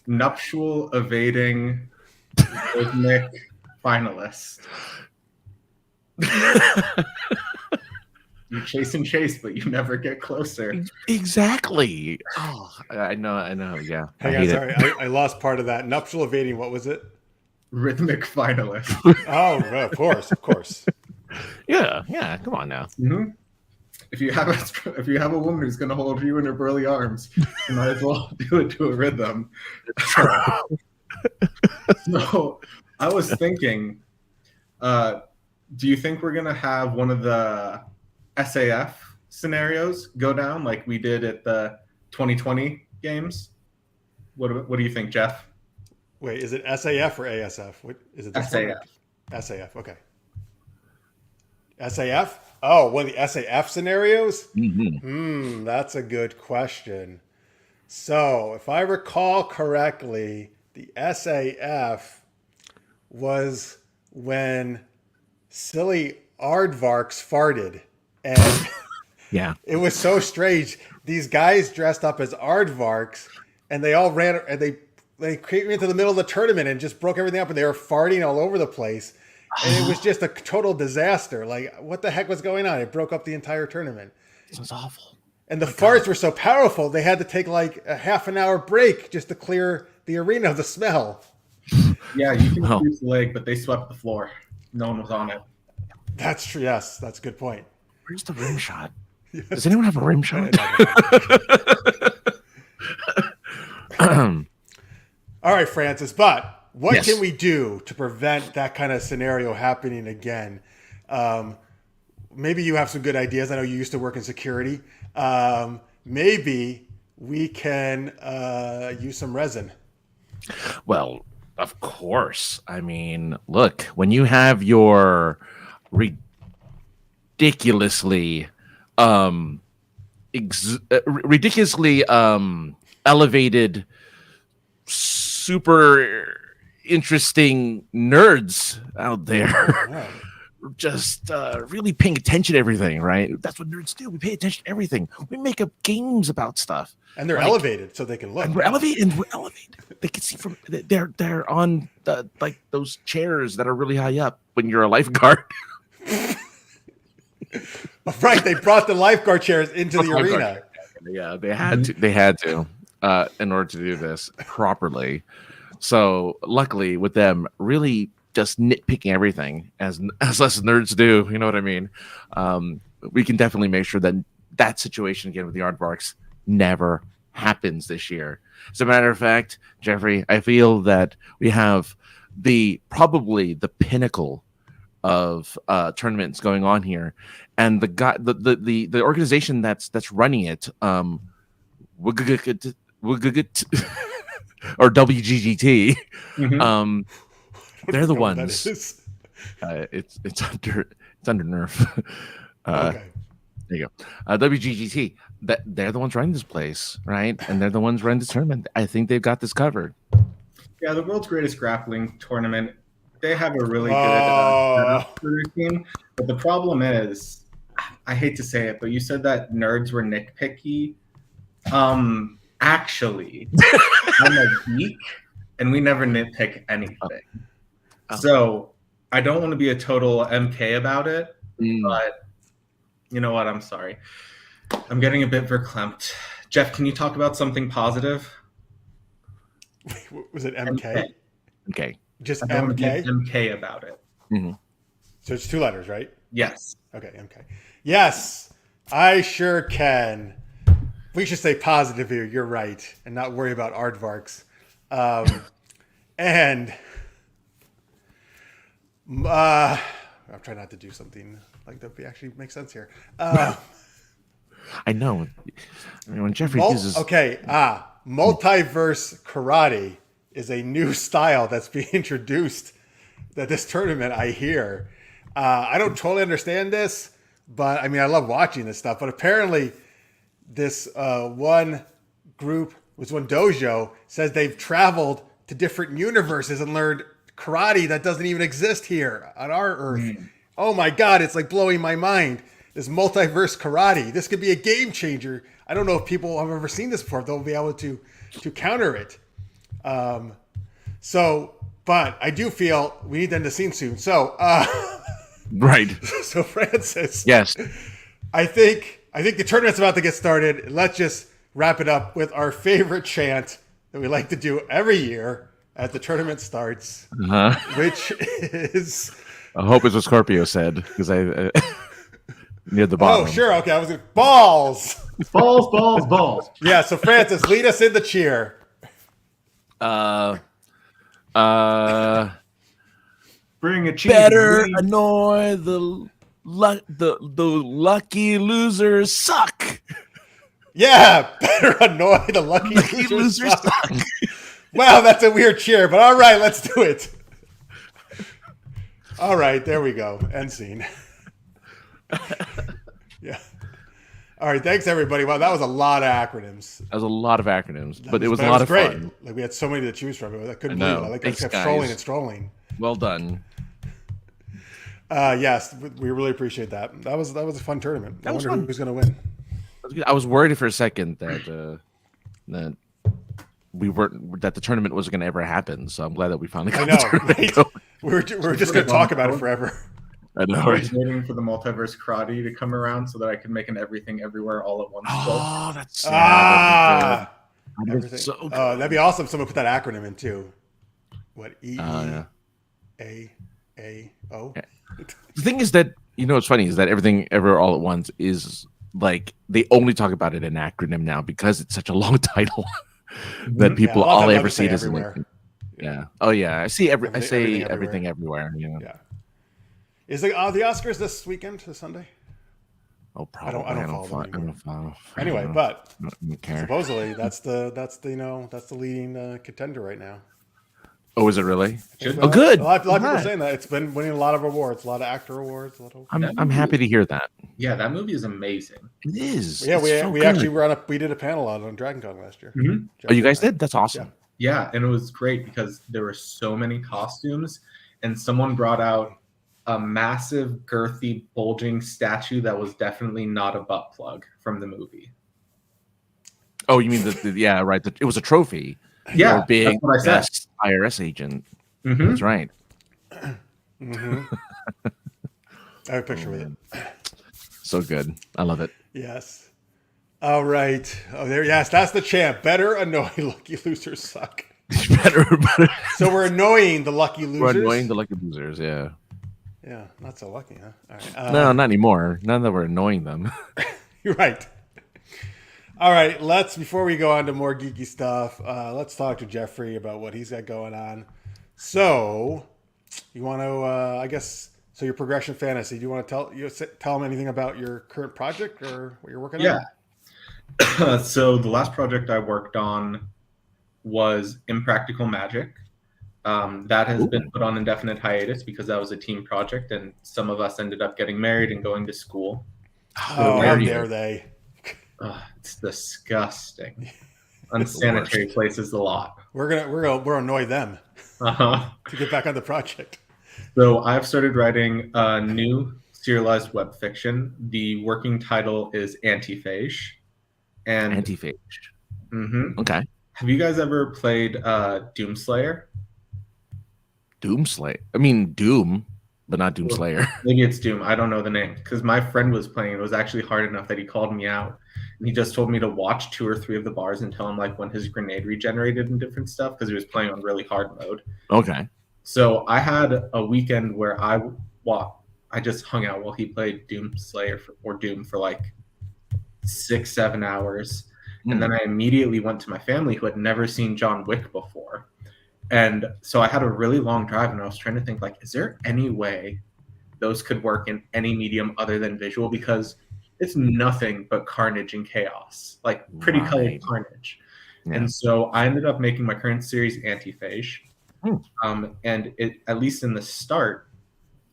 nuptial evading rhythmic finalist. You chase and chase, but you never get closer. Exactly. Oh, I know. Yeah. Hang on, sorry. I lost part of that. Nuptial evading, what was it? Rhythmic finalist. Oh, of course. Yeah. Come on now. Mm-hmm. If you have a woman who's going to hold you in her burly arms, you might as well do it to a rhythm. So I was thinking, do you think we're going to have one of the SAF scenarios go down like we did at the 2020 games? What do you think, Jeff? Wait, is it SAF or ASF? What is it? SAF. SAF. Okay. SAF? Oh, one of the SAF scenarios? That's a good question. So, if I recall correctly, the SAF was when silly aardvarks farted. And Yeah. it was so strange. These guys dressed up as aardvarks, and they all ran, and they came into the middle of the tournament and just broke everything up, and they were farting all over the place. And it was just a total disaster. Like, what the heck was going on? It broke up the entire tournament. This was awful. And the farts were so powerful, they had to take like a half an hour break just to clear the arena of the smell. Yeah, you can use the leg, but they swept the floor. No one was on it. That's true. Yes, that's a good point. Where's the rim shot? Yes. Does anyone have a rim shot? All right, Francis, but what can we do to prevent that kind of scenario happening again? Maybe you have some good ideas. I know you used to work in security. Maybe we can use some resin. Well, of course. I mean, look, when you have your ridiculously elevated, super interesting nerds out there just really paying attention to everything, right? That's what nerds do. We pay attention to everything. We make up games about stuff, and they're elevated so they can look. And we're elevated. They can see from they're on the, like those chairs that are really high up when you're a lifeguard. Right, they brought the lifeguard chairs into the arena. Yeah, they had to. They had to in order to do this properly. So luckily, with them really just nitpicking everything as us nerds do, you know what I mean? We can definitely make sure that that situation again with the aardvarks never happens this year. As a matter of fact, Jeffrey, I feel that we have probably the pinnacle of tournaments going on here, and the organization that's running it, or WGGT, They're the ones. It's under Nerf. Okay. There you go. WGGT. They're the ones running this place, right? And they're the ones running this tournament. I think they've got this covered. Yeah, the world's greatest grappling tournament. They have a really good setup for their team. But the problem is, I hate to say it, but you said that nerds were nitpicky. Actually, I'm a geek, and we never nitpick anything. So I don't want to be a total MK about it, but you know what? I'm sorry. I'm getting a bit verklempt. Jeff, can you talk about something positive? Was it MK? Okay. Just I don't want to MK? be MK about it. So it's 2 letters, right? Yes. Okay, MK. Yes, I sure can. We should stay positive here. You're right, and not worry about aardvarks. And I'm trying not to do something like that actually makes sense here. I know. I mean, when Jeffrey uses... Okay, multiverse karate is a new style that's being introduced that this tournament I hear. I don't totally understand this, but I mean, I love watching this stuff. But apparently, this one dojo says they've traveled to different universes and learned karate that doesn't even exist here on our Earth. Oh my God, it's like blowing my mind. This multiverse karate. This could be a game changer. I don't know if people have ever seen this before. If they'll be able to counter it. But I do feel we need them to see soon. So, Right. So Francis, Yes. I think the tournament's about to get started. Let's just wrap it up with our favorite chant that we like to do every year as the tournament starts, which is. I hope it's what Scorpio said because I near the bottom. Oh, sure. Okay, I was like, balls. Balls. Yeah. So Francis, lead us in the cheer. Bring a cheese. Better annoy the lucky losers suck. Yeah, better annoy the lucky losers. Suck. Wow, that's a weird cheer, but all right, let's do it. All right, there we go. End scene. Yeah. All right, thanks everybody. Wow, that was a lot of acronyms. That was a lot of acronyms, but it was a lot of great. fun. Like we had so many to choose from. I couldn't I know. believe it. Like Thanks, I kept guys. strolling. Well done. Yes, we really appreciate that. That was a fun tournament. I wonder who's going to win. I was worried for a second that that the tournament wasn't going to ever happen. So I'm glad that we finally got the tournament going. We were just going to talk about it forever. I know. I was waiting for the multiverse karate to come around so that I could make an everything everywhere all at once. Oh, that's sad. Everything. So good. That'd be awesome. Someone put that acronym in too. What A O? The thing is that what's funny is that everything ever all at once is like they only talk about it in acronym now because it's such a long title that people all they ever see it is everywhere. Yeah. Oh yeah. I see everything everywhere. Yeah. Is the Oscars this weekend, this Sunday? Oh, probably. I don't follow. Anyway, but I don't care. Supposedly that's the leading contender right now. Oh, is it really? Oh, good. A lot of people saying that it's been winning a lot of awards, a lot of actor awards. I'm happy to hear that. Yeah, that movie is amazing. It is. Yeah, we actually we did a panel on Dragon Con last year. Mm-hmm. Oh, you guys did? That's awesome. Yeah, and it was great because there were so many costumes, and someone brought out a massive, girthy, bulging statue that was definitely not a butt plug from the movie. Oh, you mean yeah, right. It was a trophy. Yeah, for being that's what I said. best IRS agent. Mm-hmm. That's right. Mm-hmm. I have a picture with it. So good. I love it. Yes. All right. Oh, there. Yes, that's the champ. Better annoy lucky losers suck. better. So we're annoying the lucky losers. We're annoying the lucky losers. Yeah. Yeah, not so lucky, huh? All right. No, not anymore. None that we're annoying them. You're right. All right, before we go on to more geeky stuff, let's talk to Jeffrey about what he's got going on. So, you want to, so your progression fantasy, do you want to tell him anything about your current project or what you're working on? Yeah. So the last project I worked on was Impractical Magic. That has been put on indefinite hiatus because that was a team project and some of us ended up getting married and going to school. Oh, how dare they? It's disgusting. Unsanitary places a lot. We're annoy them to get back on the project. So I've started writing a new serialized web fiction. The working title is Antiphage. And Antiphage. Mm-hmm. Okay. Have you guys ever played Doomslayer? Doomslayer. I mean Doom, but not Doomslayer. Maybe it's Doom. I don't know the name because my friend was playing. It was actually hard enough that he called me out. And he just told me to watch 2 or 3 of the bars and tell him like when his grenade regenerated and different stuff because he was playing on really hard mode. Okay. So I had a weekend where I just hung out while he played Doomslayer or Doom for like 6-7 hours. And then I immediately went to my family who had never seen John Wick before. And so I had a really long drive and I was trying to think like, is there any way those could work in any medium other than visual? Because it's nothing but carnage and chaos, like pretty colored carnage. Yeah. And so I ended up making my current series Antiphage. And it, at least in the start,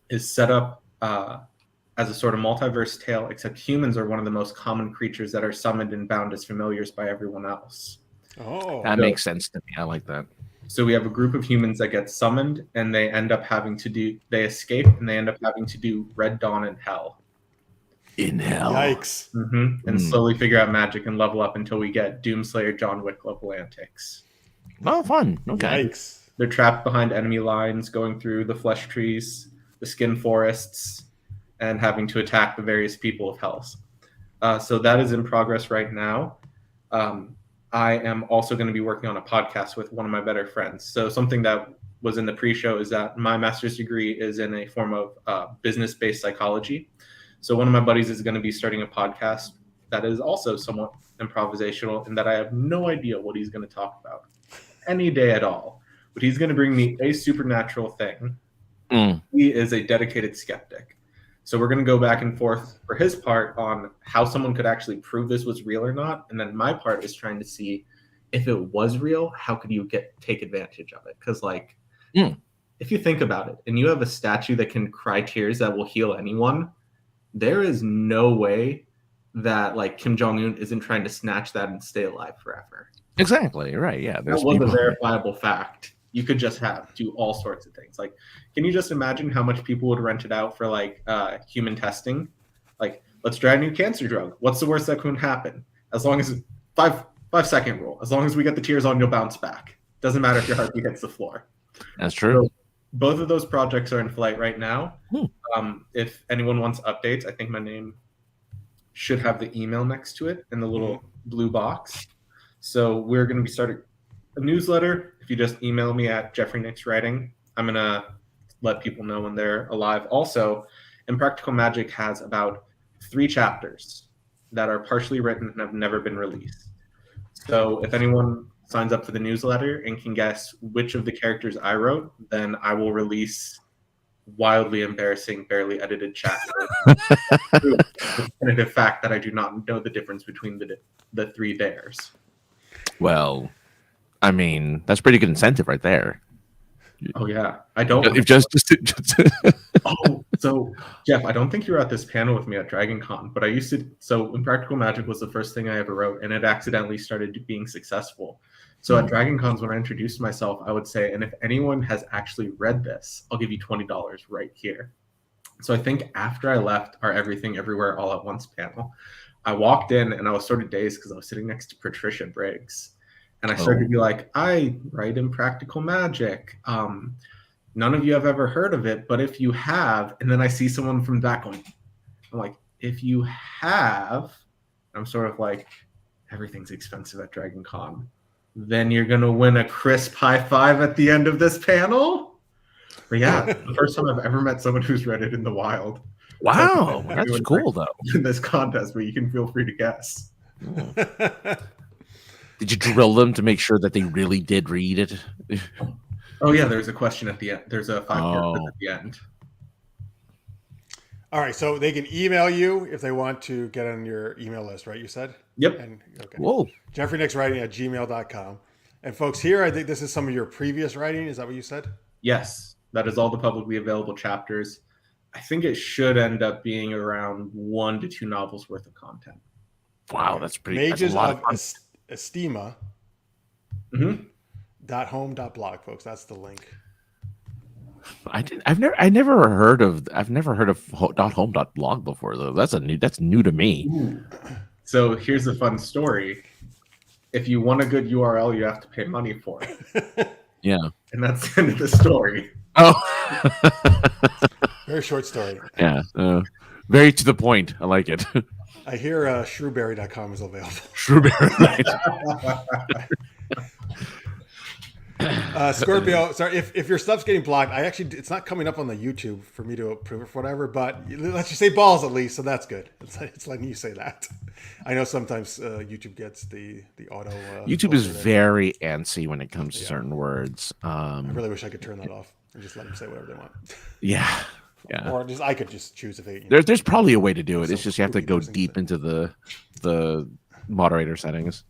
is set up as a sort of multiverse tale, except humans are one of the most common creatures that are summoned and bound as familiars by everyone else. Oh, That makes sense to me. I like that. So we have a group of humans that get summoned, and they end up having to they escape, and they end up having to do Red Dawn in Hell. In hell. yikes! And slowly figure out magic and level up until we get Doomslayer John Wick level antics. Oh, fun. Okay. Yikes! They're trapped behind enemy lines, going through the flesh trees, the skin forests, and having to attack the various people of Hells. So that is in progress right now. I am also going to be working on a podcast with one of my better friends. So something that was in the pre-show is that my master's degree is in a form of business-based psychology. So one of my buddies is going to be starting a podcast that is also somewhat improvisational, and that I have no idea what he's going to talk about any day at all. But he's going to bring me a supernatural thing. He is a dedicated skeptic. So we're going to go back and forth for his part on how someone could actually prove this was real or not. And then my part is trying to see if it was real, how could you take advantage of it? Because if you think about it, and you have a statue that can cry tears that will heal anyone, there is no way that like Kim Jong-un isn't trying to snatch that and stay alive forever. Exactly. Right. Yeah. That was a verifiable fact. You could just do all sorts of things. Like, can you just imagine how much people would rent it out for like human testing? Like, let's try a new cancer drug. What's the worst that could happen? As long as 5-second rule. As long as we get the tears on, you'll bounce back. Doesn't matter if your heartbeat hits the floor. That's true. So both of those projects are in flight right now. If anyone wants updates, I think my name should have the email next to it in the little blue box. So we're going to be starting a newsletter. If you just email me at Jeffrey Nix Writing, I'm going to let people know when they're alive. Also, Impractical Magic has about 3 chapters that are partially written and have never been released. So if anyone signs up for the newsletter and can guess which of the characters I wrote, then I will release wildly embarrassing, barely edited chapters. The definitive fact that I do not know the difference between the 3 dares. Well, I mean, that's pretty good incentive right there. Oh yeah, I don't. If just Oh, so Jeff, I don't think you were at this panel with me at Dragon Con, but I used to. So Impractical Magic was the first thing I ever wrote, and it accidentally started being successful. So at Dragon Cons, when I introduced myself, I would say, and if anyone has actually read this, I'll give you $20 right here. So I think after I left our Everything Everywhere All at Once panel, I walked in and I was sort of dazed because I was sitting next to Patricia Briggs. And I started to be like, I write Impractical Magic. None of you have ever heard of it, but if you have, and then I see someone from the back going, I'm like, if you have, I'm sort of like, everything's expensive at Dragon Con. Then you're going to win a crisp high five at the end of this panel. But yeah, the first time I've ever met someone who's read it in the wild. Wow, that's cool though. In this contest, but you can feel free to guess. Did you drill them to make sure that they really did read it? Oh yeah, there's a question at the end. There's a 5-part at the end. All right, so they can email you if they want to get on your email list, right? You said? Yep. And, okay. Whoa. JeffreyNixWriting@gmail.com. And folks, here, I think this is some of your previous writing. Is that what you said? Yes, that is all the publicly available chapters. I think it should end up being around 1 to 2 novels worth of content. Wow, that's pretty. Mages that's a lot of Estima. .home.blog, folks. That's the link. I've never heard of .home.blog before though. That's new to me. Ooh. So here's a fun story. If you want a good URL, you have to pay money for it. Yeah. And that's the end of the story. Oh. Very short story. Yeah. Very to the point. I like it. I hear shrewberry.com is available. Shrewberry. Scorpio, sorry, if your stuff's getting blocked, it's not coming up on the YouTube for me to approve it for whatever, but let's just say balls at least, so that's good. It's letting you say that. I know sometimes YouTube gets the auto. YouTube is very antsy when it comes to certain words. I really wish I could turn that off and just let them say whatever they want. Yeah. Or I could just choose if they. There's probably a way to do it. It's just you have to go deep into the moderator settings.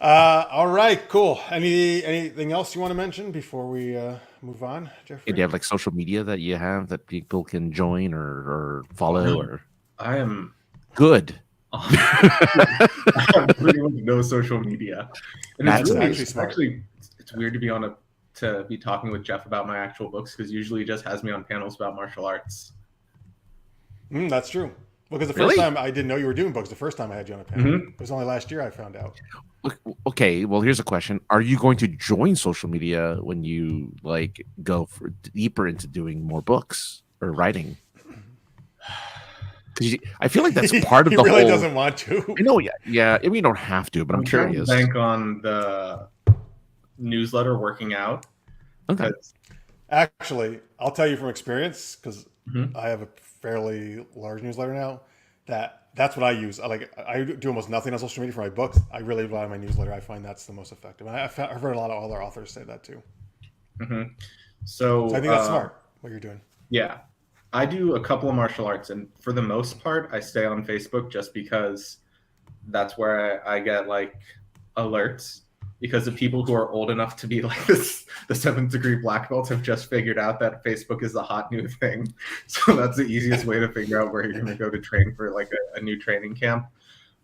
All right, cool. Anything else you want to mention before we move on, Jeffrey? Do you have like social media that you have that people can join or follow? Or I am good. I have pretty much no social media, and That's actually smart. It's weird to be talking with Jeff about my actual books, because usually he just has me on panels about martial arts. That's true. Well, because the Really? first time I didn't know you were doing books. The first time I had you on a panel, it was only last year I found out. Okay, well, here's a question: are you going to join social media when you like go deeper into doing more books or writing? Because I feel like that's part of he the really whole. doesn't want to. I know, yeah. I mean, you don't have to, but I'm trying curious. to bank on the newsletter working out. Okay. Actually, I'll tell you from experience, because Mhm. I have a fairly large newsletter now. That's what I use. I do almost nothing on social media for my books. I really rely on my newsletter. I find that's the most effective. And I've heard a lot of other authors say that too. So I think that's smart what you're doing. Yeah, I do a couple of martial arts, and for the most part, I stay on Facebook just because that's where I get like alerts. Because the people who are old enough to be like this, the 7th degree black belts, have just figured out that Facebook is the hot new thing. So that's the easiest way to figure out where you're going to go to train for like a new training camp.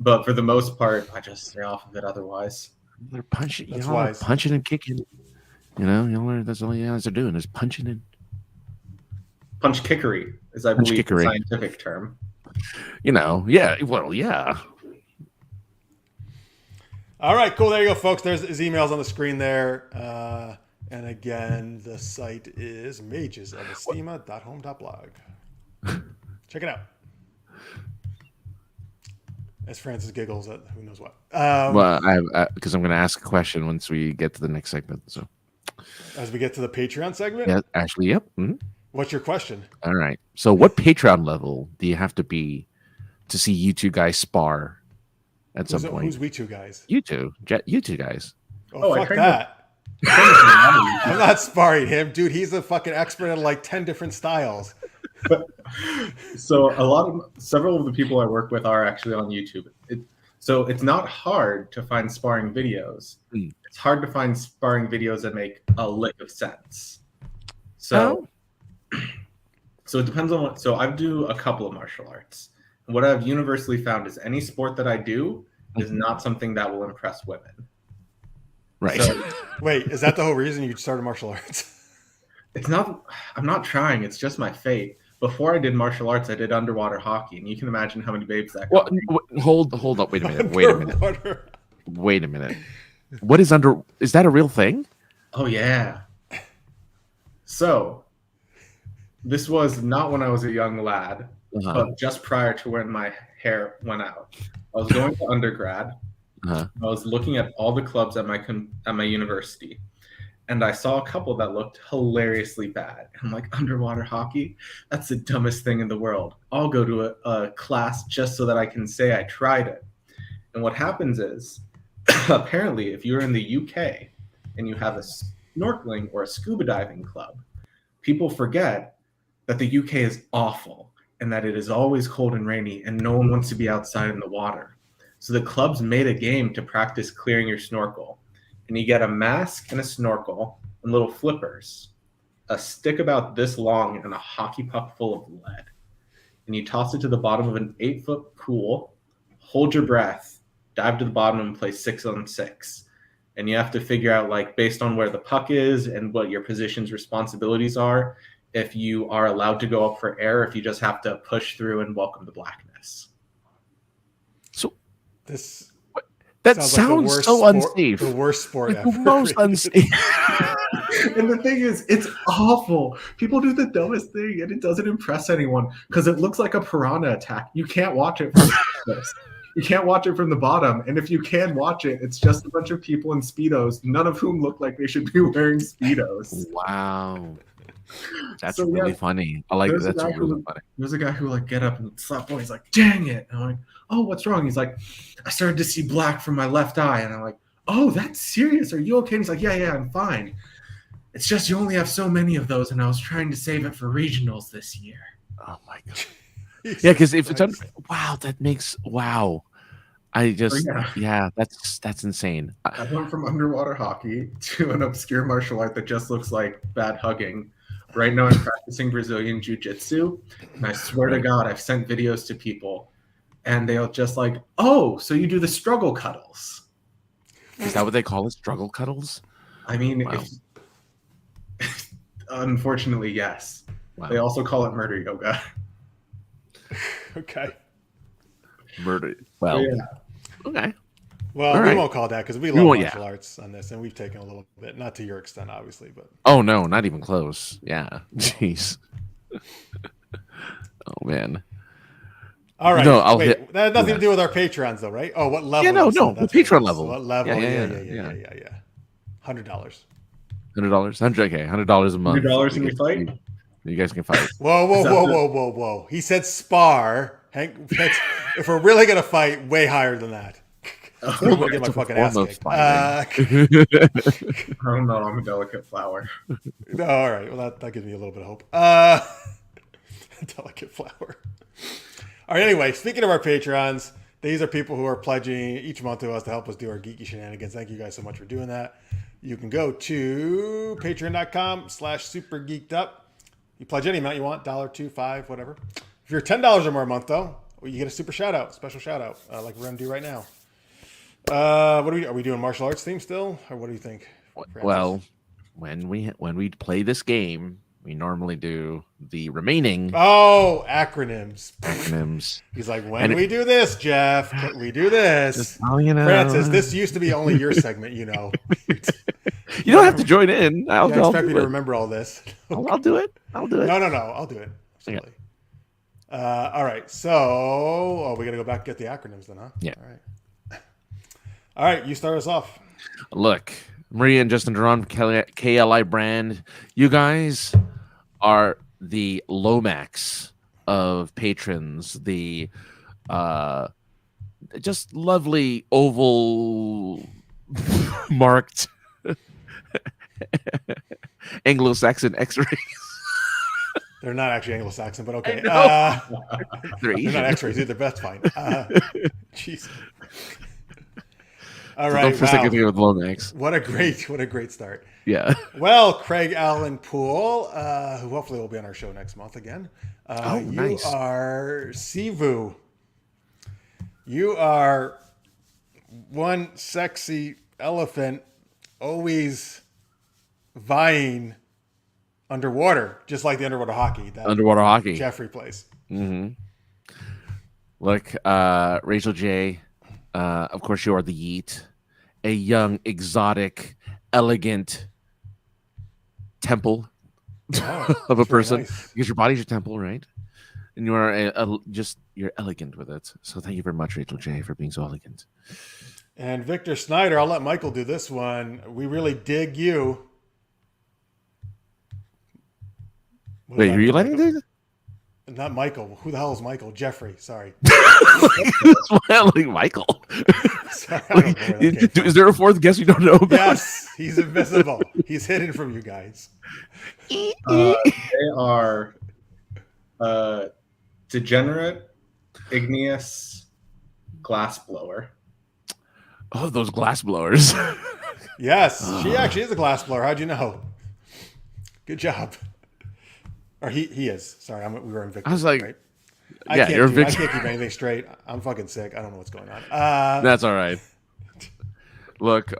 But for the most part, I just stay off of it otherwise. They're punching. That's Y'all are wise. punching and kicking. That's all you guys are doing is punching and. Punch kickery is, I believe, the scientific term. Yeah. Well, yeah. All right, cool. There you go, folks. There's his emails on the screen there. And again, the site is magesofestima.home.blog. Check it out. As Francis giggles at who knows what. Well, because I'm going to ask a question once we get to the next segment. So, as we get to the Patreon segment, yeah, actually, yep. Mm-hmm. What's your question? All right. So, what Patreon level do you have to be to see you two guys spar at some point? Who's we two guys? You two guys. Oh, fuck that. I'm not sparring him, dude. He's a fucking expert at like 10 different styles. So several of the people I work with are actually on YouTube. So it's not hard to find sparring videos. It's hard to find sparring videos that make a lick of sense. So it depends on so I do a couple of martial arts. And what I've universally found is any sport that I do is not something that will impress women. Right. So, wait, is that the whole reason you started martial arts? It's not. I'm not trying. It's just my fate. Before I did martial arts, I did underwater hockey, and you can imagine how many babes that. Well, hold up. Wait a minute. Wait a minute. What is Is that a real thing? Oh yeah. So, this was not when I was a young lad, but just prior to when my hair went out. I was going to undergrad. I was looking at all the clubs at my university, and I saw a couple that looked hilariously bad. And I'm like, underwater hockey? That's the dumbest thing in the world. I'll go to a class just so that I can say I tried it. And what happens is, apparently, if you're in the UK and you have a snorkeling or a scuba diving club, people forget that the UK is awful and that it is always cold and rainy and no one wants to be outside in the water. So the clubs made a game to practice clearing your snorkel. And you get a mask and a snorkel and little flippers, a stick about this long and a hockey puck full of lead. And you toss it to the bottom of an 8-foot pool, hold your breath, dive to the bottom and play 6-on-6. And you have to figure out, like, based on where the puck is and what your position's responsibilities are, if you are allowed to go up for air, if you just have to push through and welcome the blackness. So that sounds so unsafe. The worst sport ever. The most unsafe. And the thing is, it's awful. People do the dumbest thing, and it doesn't impress anyone because it looks like a piranha attack. You can't watch it from this. You can't watch it from the bottom. And if you can watch it, it's just a bunch of people in Speedos, none of whom look like they should be wearing Speedos. Wow. That's really funny. I like that. That's really funny. There's a guy who like get up and slap boy. He's like, dang it. And I'm like, oh, what's wrong? He's like, I started to see black from my left eye. And I'm like, oh, that's serious. Are you okay? And he's like, yeah, I'm fine. It's just you only have so many of those. And I was trying to save it for regionals this year. Oh my God. Yeah, because if it's wow, that makes I just, yeah. yeah, that's insane. I went from underwater hockey to an obscure martial art that just looks like bad hugging. Right now, I'm practicing Brazilian Jiu-Jitsu, and I swear to Right. God, I've sent videos to people, and they'll just like, "Oh, so you do the struggle cuddles?" Is that what they call it? Struggle cuddles? I mean, Wow. unfortunately, yes. Wow. They also call it murder yoga. Okay. Murder. Well, Yeah. okay. Well, All we right. won't call that because we We love won't, martial arts on this, and we've taken a little bit, not to your extent, obviously, but Oh no, not even close. Yeah. Jeez. Oh man. all right. No, I'll Wait, hit. that has nothing yeah. to do with our Patrons, though, right? Oh, what level? Yeah, no, you said. no. The That's what it Patreon is. level. What level? Yeah. Yeah. $100. $100. $100 a month. $100 and we fight. You guys can fight. Whoa. He said spar. Hank, if we're really gonna fight, way higher than that. I'm gonna get my It's a fucking form ass of kicked. fighting. I don't know. I'm a delicate flower. No, all right. Well, that gives me a little bit of hope. Delicate flower. All right. Anyway, speaking of our patrons, these are people who are pledging each month to us to help us do our geeky shenanigans. Thank you guys so much for doing that. You can go to patreon.com/supergeekedup. You pledge any amount you want, $1, $2, $5, whatever. If you're $10 or more a month, though, you get a super shout out, special shout out, like we're gonna do right now. What are we doing? Martial arts theme still, or what do you think, Francis? Well, when we play this game, we normally do the remaining Oh, acronyms. acronyms. He's like, when we do this, Jeff, we do this. Oh, you know, Francis, this used to be only your segment, you know. you don't have to join in. I I'll expect do me to it. remember all this. I'll do it. I'll do it. No, I'll do it. Absolutely. All right. So, we got to go back and get the acronyms then, huh? Yeah. All right. You start us off. Look, Maria and Justin Duran, KLI brand, you guys are the Lomax of patrons, the just lovely oval marked Anglo-Saxon X-rays. They're not actually Anglo-Saxon, but okay. They're They're Asian. not X-rays either. That's fine. Jeez. All So right. don't forsake anything with Lomax. What a great start. Yeah. Well, Craig Allen Poole, who hopefully will be on our show next month again. Nice. You are Sivu. You are one sexy elephant, always vying underwater, just like the underwater hockey that Underwater hockey. Jeffrey plays. Mm-hmm. Look, Rachel J. Of course, you are the Yeet, a young, exotic, elegant temple of a person. Nice. Because your body's your temple, right? And you are you're elegant with it. So thank you very much, Rachel J, for being so elegant. And Victor Snyder, I'll let Michael do this one. We really dig you. What Wait, is who that, are you letting Michael? do this? Not Michael. Who the hell is Michael? Jeffrey. Sorry. Like Michael. Sorry, I don't know where that came Is there a fourth guest you don't know about? Yes, he's invisible. He's hidden from you guys. They are degenerate, igneous glassblower. Oh, those glass blowers. Yes, she actually is a glass blower. How'd you know? Good job. Or he is. Sorry, we were in Victor. I was like, right? yeah, you're I Victor. can't keep anything straight. I'm fucking sick. I don't know what's going on. That's all right. Look,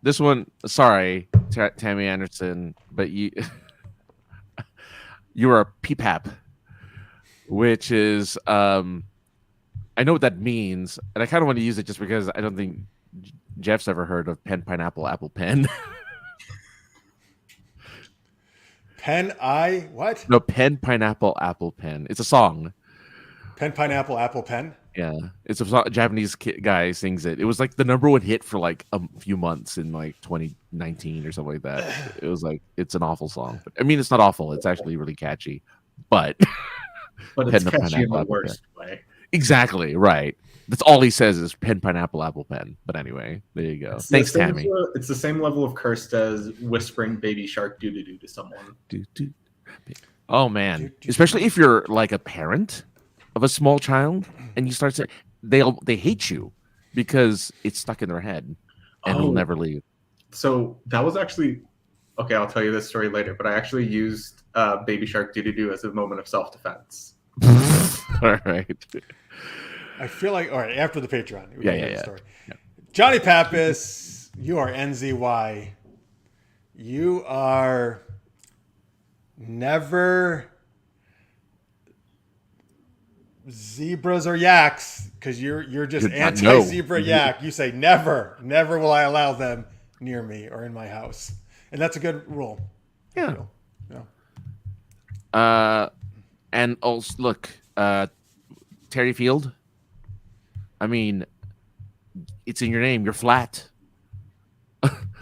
this one. Sorry, Tammy Anderson, but you are a PPAP, which is I know what that means, and I kind of want to use it just because I don't think Jeff's ever heard of pen, pineapple, apple, pen. What? No, pen, pineapple, apple, pen. It's a song. Pen, pineapple, apple, pen? Yeah, it's a song, Japanese guy sings it. It was like the #1 hit for like a few months in like 2019 or something like that. It was like, it's an awful song. I mean, it's not awful. It's actually really catchy, but It's pen, catchy in pineapple, the apple, worst way. Exactly right. That's all he says is pen, pineapple, apple, pen. But anyway, there you go. Thanks, Tammy. It's the same level of cursed as whispering "baby shark doo doo doo" to someone. Oh man, especially if you're like a parent of a small child and you start saying they hate you because it's stuck in their head and it'll never leave. So that was actually okay. I'll tell you this story later, but I actually used Baby Shark Doo Doo Doo as a moment of self-defense. All right. I feel like, all right, after the Patreon. we Yeah, can yeah, do the yeah. Story. Yeah. Johnny Pappas, you are NZY. You are never zebras or yaks because you're just anti-zebra yak. You say never will I allow them near me or in my house, and that's a good rule. Yeah. Yeah. And also look, Terry Field. I mean, it's in your name. You're flat.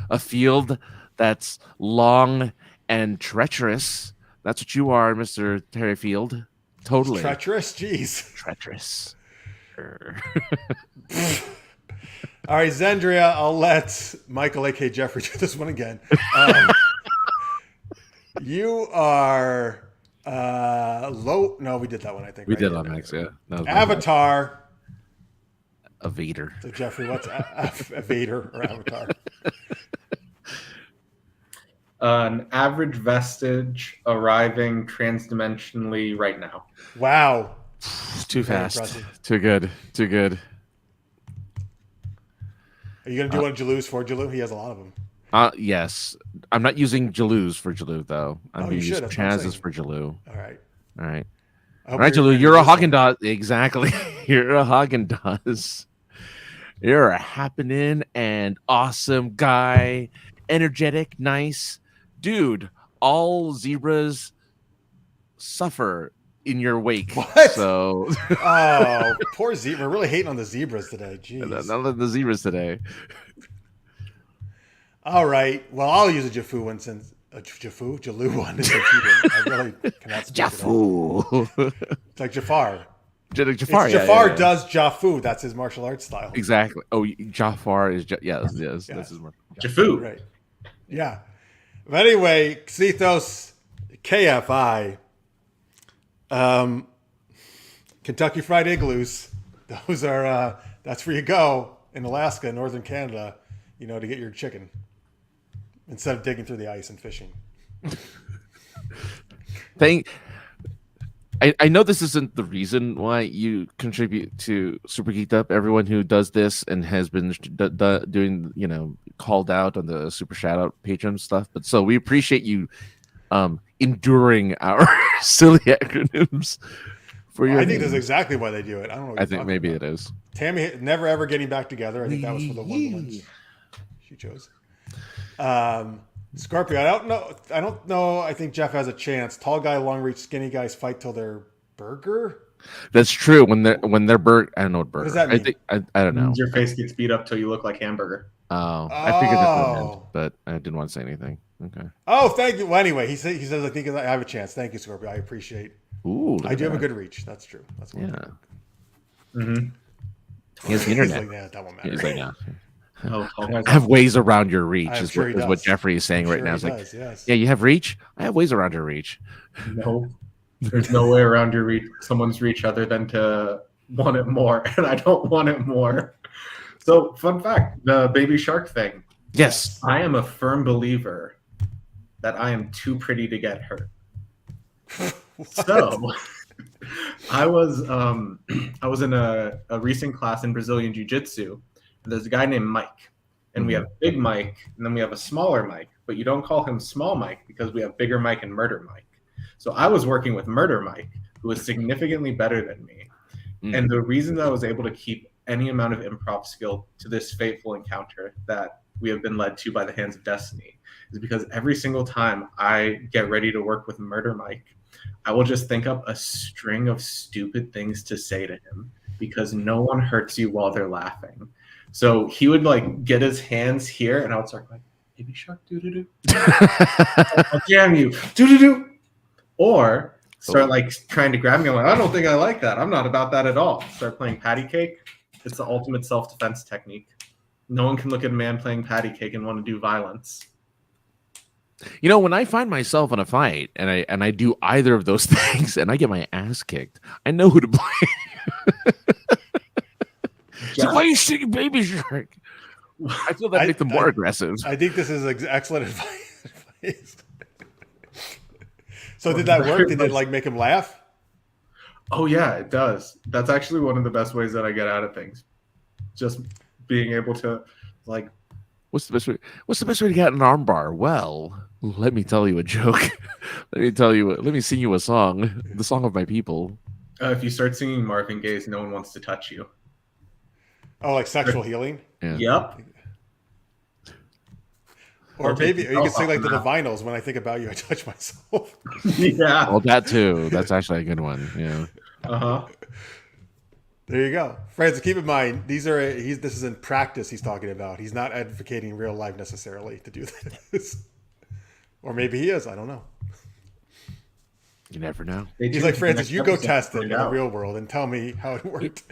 A field that's long and treacherous. That's what you are, Mr. Terry Field. Totally. Treacherous? Jeez. Treacherous. All right, Zendria, I'll let Michael, a.k.a. Jeffrey, do this one again. You are low. No, we did that one, I think. We right? did on Max, yeah. Avatar. A Vader. So, Jeffrey, what's a Vader or Avatar? An average vestige arriving transdimensionally right now. Wow. Too Very fast. impressive. Too good. Too good. Are you going to do one of Jalu's for Jalu? He has a lot of them. Yes. I'm not using Jalu's for Jalu, though. I'm Oh, you using should. That's what I'm Chaz's saying. for Jalu. All right. All right. I All hope right, you're Jalu, you're a gonna do this one. Haagen-Dazs. Exactly. You're a Haagen-Dazs. You're a happening and awesome guy. Energetic, nice. Dude, all zebras suffer in your wake. What? So Oh, poor zebra. We're really hating on the zebras today. Jeez. none of the zebras today. All right. Well, I'll use a Jafu one since Jalu one. Since you didn't. I really cannot speak to that. Jafu. It's like Jafar. Jafar, It's yeah, Jafar yeah. Does Jafu. That's his martial arts style. Exactly. Oh, Jafar is yes. This is more. Jafu. Right. Yeah. But anyway, Xethos, KFI, Kentucky Fried Igloos. Those are that's where you go in Alaska, northern Canada, to get your chicken instead of digging through the ice and fishing. I know this isn't the reason why you contribute to Super Geeked Up. Everyone who does this and has been doing, called out on the Super Shout Out Patreon stuff. But so we appreciate you enduring our silly acronyms for your. I think that's exactly why they do it. I don't know. What I think maybe it is. Tammy never ever getting back together. I think that was for the one ones she chose. Scorpio, I don't know. I think Jeff has a chance. Tall guy, long reach, skinny guys fight till they're burger. That's true. When they're burger, I don't know what burger. What does that mean? I don't know. Your face gets beat up till you look like hamburger. I figured that's what it meant, but I didn't want to say anything. Okay. Oh, thank you. Well, anyway, he says I think I have a chance. Thank you, Scorpio. I appreciate. Ooh, I do have a good reach. That's true. That's Yeah. Mm-hmm. He has the He's internet. like, yeah, that won't matter. He's like, yeah. Oh, I have ways around your reach. I'm Is sure he what does. Jeffrey is saying I'm right sure now. he It's like, does, yes. yeah, you have reach. I have ways around your reach. No, there's no way around someone's reach other than to want it more, and I don't want it more. So, fun fact: the baby shark thing. Yes. I am a firm believer that I am too pretty to get hurt. So, I was in a recent class in Brazilian Jiu-Jitsu. There's a guy named Mike, and we have Big Mike, and then we have a smaller Mike, but you don't call him Small Mike because we have Bigger Mike and Murder Mike. So I was working with Murder Mike, who was significantly better than me. And the reason that I was able to keep any amount of improv skill to this fateful encounter that we have been led to by the hands of destiny is because every single time I get ready to work with Murder Mike, I will just think up a string of stupid things to say to him because no one hurts you while they're laughing. So he would get his hands here, and I would start like, "Baby shark, doo doo doo." I'll jam you, doo doo doo, or start trying to grab me. I'm like, I don't think I like that. I'm not about that at all. Start playing patty cake. It's the ultimate self-defense technique. No one can look at a man playing patty cake and want to do violence. When I find myself in a fight and I do either of those things and I get my ass kicked, I know who to blame. It's like, why are you singing Baby Shark? I feel that make them more aggressive. I think this is excellent advice. So did that work? Did it like make him laugh? Oh yeah, it does. That's actually one of the best ways that I get out of things. Just being able to like. What's the best way? What's the best way to get an armbar? Well, let me tell you a joke. Let me sing you a song. The song of my people. If you start singing Marvin Gaye's "No One Wants to Touch You." Oh, like sexual healing? Yeah. Yep. Or maybe you can sing like the Divinals, "When I Think About You, I Touch Myself." Yeah. Oh, that too. That's actually a good one. Yeah. Uh-huh. There you go. Friends, keep in mind, this is in practice he's talking about. He's not advocating real life necessarily to do this. Or maybe he is. I don't know. You never know. He's like, Francis, you go test it in the real world and tell me how it worked.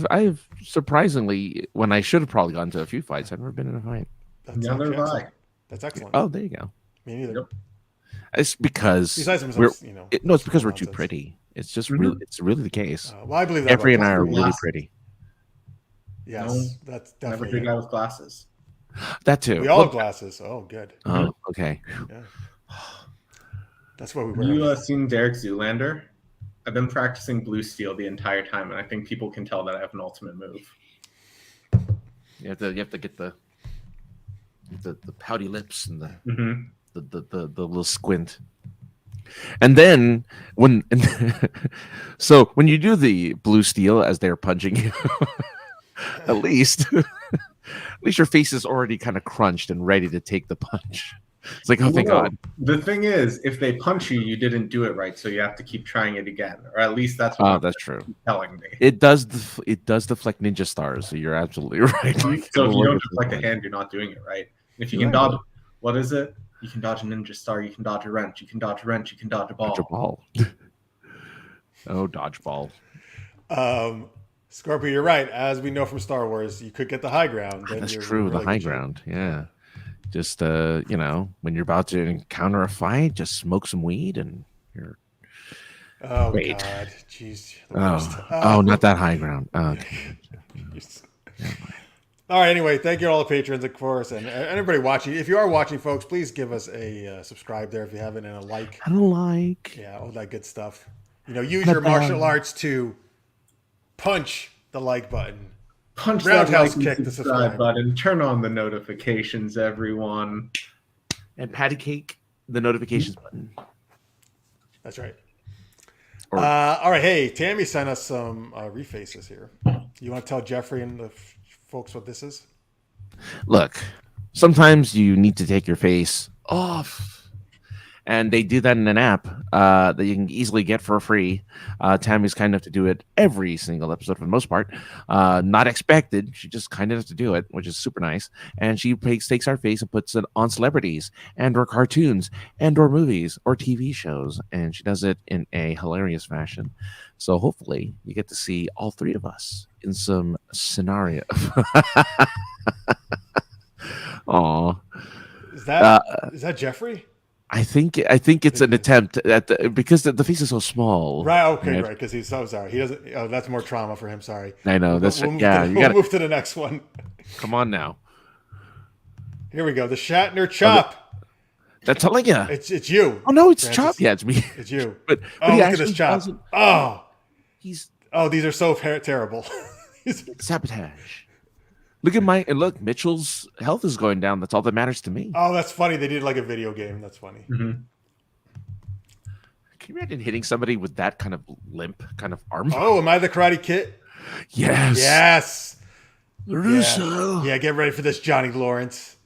I've surprisingly, when I should have probably gone to a few fights, I've never been in a fight. Neither have I. That's excellent. Oh, there you go. Me neither. Yep. It's because Besides it's because we're too pretty. It's just really, it's really the case. Well, I believe that. Jeffrey and I are really pretty. Yes, No, that's never definitely. big guy with glasses. That too. We all have glasses. Oh, good. Oh, okay. Yeah. That's what we wear. You seen Derek Zoolander? I've been practicing Blue Steel the entire time, and I think people can tell that I have an ultimate move. You have to get the pouty lips and the little squint. And then so when you do the Blue Steel as they're punching you, at least your face is already kind of crunched and ready to take the punch. It's like, oh, thank God. The thing is, if they punch you, you didn't do it right, so you have to keep trying it again, or at least that's what that's true. Telling me it does deflect ninja stars. So you're absolutely right. So if you don't deflect a hand, you're not doing it right. If you can dodge, what is it? You can dodge a ninja star. You can dodge a wrench. You can dodge a wrench. You can dodge a ball. Dodge a ball. Oh, dodgeball. Scorpio, you're right. As we know from Star Wars, you could get the high ground. That's true. The high ground. Yeah. Just when you're about to encounter a fight, just smoke some weed and you're. Oh Wait. God, jeez. Oh, not that high ground. Okay. All right. Anyway, thank you to all the patrons, of course, and everybody watching. If you are watching, folks, please give us a subscribe there if you haven't, and a like. I don't like. Yeah, all that good stuff. Use your martial arts to punch the like button. Punch roundhouse that kick, the subscribe button. Turn on the notifications, everyone. And patty cake the notifications button. That's right. All right. Hey, Tammy sent us some refaces here. You want to tell Jeffrey and the folks what this is? Look, sometimes you need to take your face off. And they do that in an app that you can easily get for free. Tammy's kind enough to do it every single episode for the most part. Not expected. She just kind enough to do it, which is super nice. And she takes our face and puts it on celebrities and or cartoons and or movies or TV shows. And she does it in a hilarious fashion. So hopefully you get to see all three of us in some scenario. Aw. Is that Jeffrey? I think it's an attempt at because the face is so small. Right. Okay. Right. Because he's so sorry. He doesn't. Oh, that's more trauma for him. Sorry. I know. We'll move to the next one. Come on now. Here we go. The Shatner chop. That's telling you. It's you. Oh no, it's Chop. Yeah, it's me. It's you. but look at this chop. These are so terrible. Sabotage. Look at look, Mitchell's health is going down. That's all that matters to me. Oh, that's funny. They did like a video game. That's funny. Mm-hmm. Can you imagine hitting somebody with that kind of limp kind of arm? Oh, am I the Karate Kid? Yes. Yes. Russo. Yeah, get ready for this, Johnny Lawrence.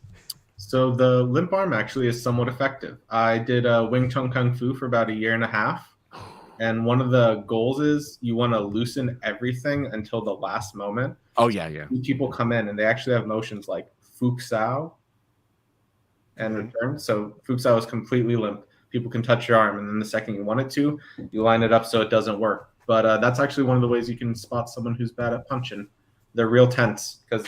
So the limp arm actually is somewhat effective. I did Wing Chun Kung Fu for about 1.5 years. And one of the goals is you want to loosen everything until the last moment. Oh, yeah. People come in and they actually have motions like Fuk Sao and return. So Fuk Sao is completely limp. People can touch your arm, and then the second you want it to, you line it up so it doesn't work. But that's actually one of the ways you can spot someone who's bad at punching. They're real tense because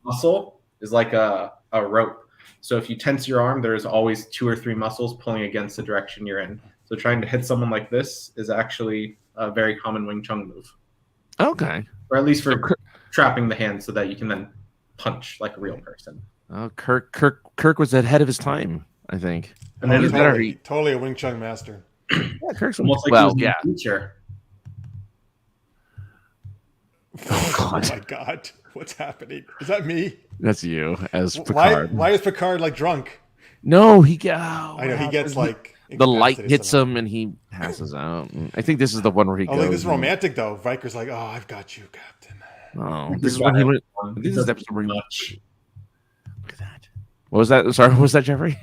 muscle is like a rope. So if you tense your arm, there's always 2 or 3 muscles pulling against the direction you're in. So trying to hit someone like this is actually a very common Wing Chun move. Okay. Or at least for trapping the hand so that you can then punch like a real person. Oh, Kirk was ahead of his time, I think. And then totally a Wing Chun master. Yeah, Kirk's almost like he was in the future. Oh my God. What's happening? Is that me? That's you as Picard. Why is Picard like drunk? No, he I know he gets like the light hits him and he passes out. I think this is the one where he goes. Like, this is romantic though. Riker's like, "Oh, I've got you, Captain." Oh, this is when he went. This is episode where much. Look at that. What was that? Sorry, what was that, Jeffrey?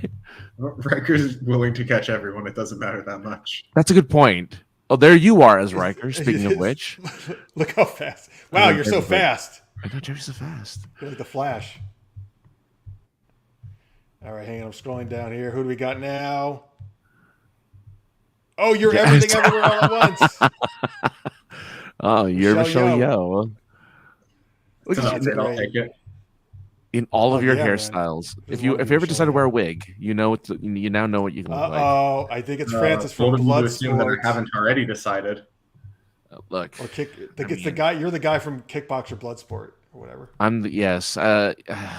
Riker's willing to catch everyone. It doesn't matter that much. That's a good point. Oh, there you are as Riker. Speaking of which, look how fast! Wow, you're so fast. I know Jeffrey's so fast. You're like the Flash. All right, hang on. I'm scrolling down here. Who do we got now? Oh, you're everything everywhere all at once. Oh, you're Michelle Yeoh. Look at you. I'll take it. In all of your hairstyles. Man. If you ever decide to wear a wig, you know you now know what you can look like. Oh, I think it's Francis from Bloodsport. I haven't already decided. Look, or it's the guy. You're the guy from Kickboxer Bloodsport or whatever. I'm the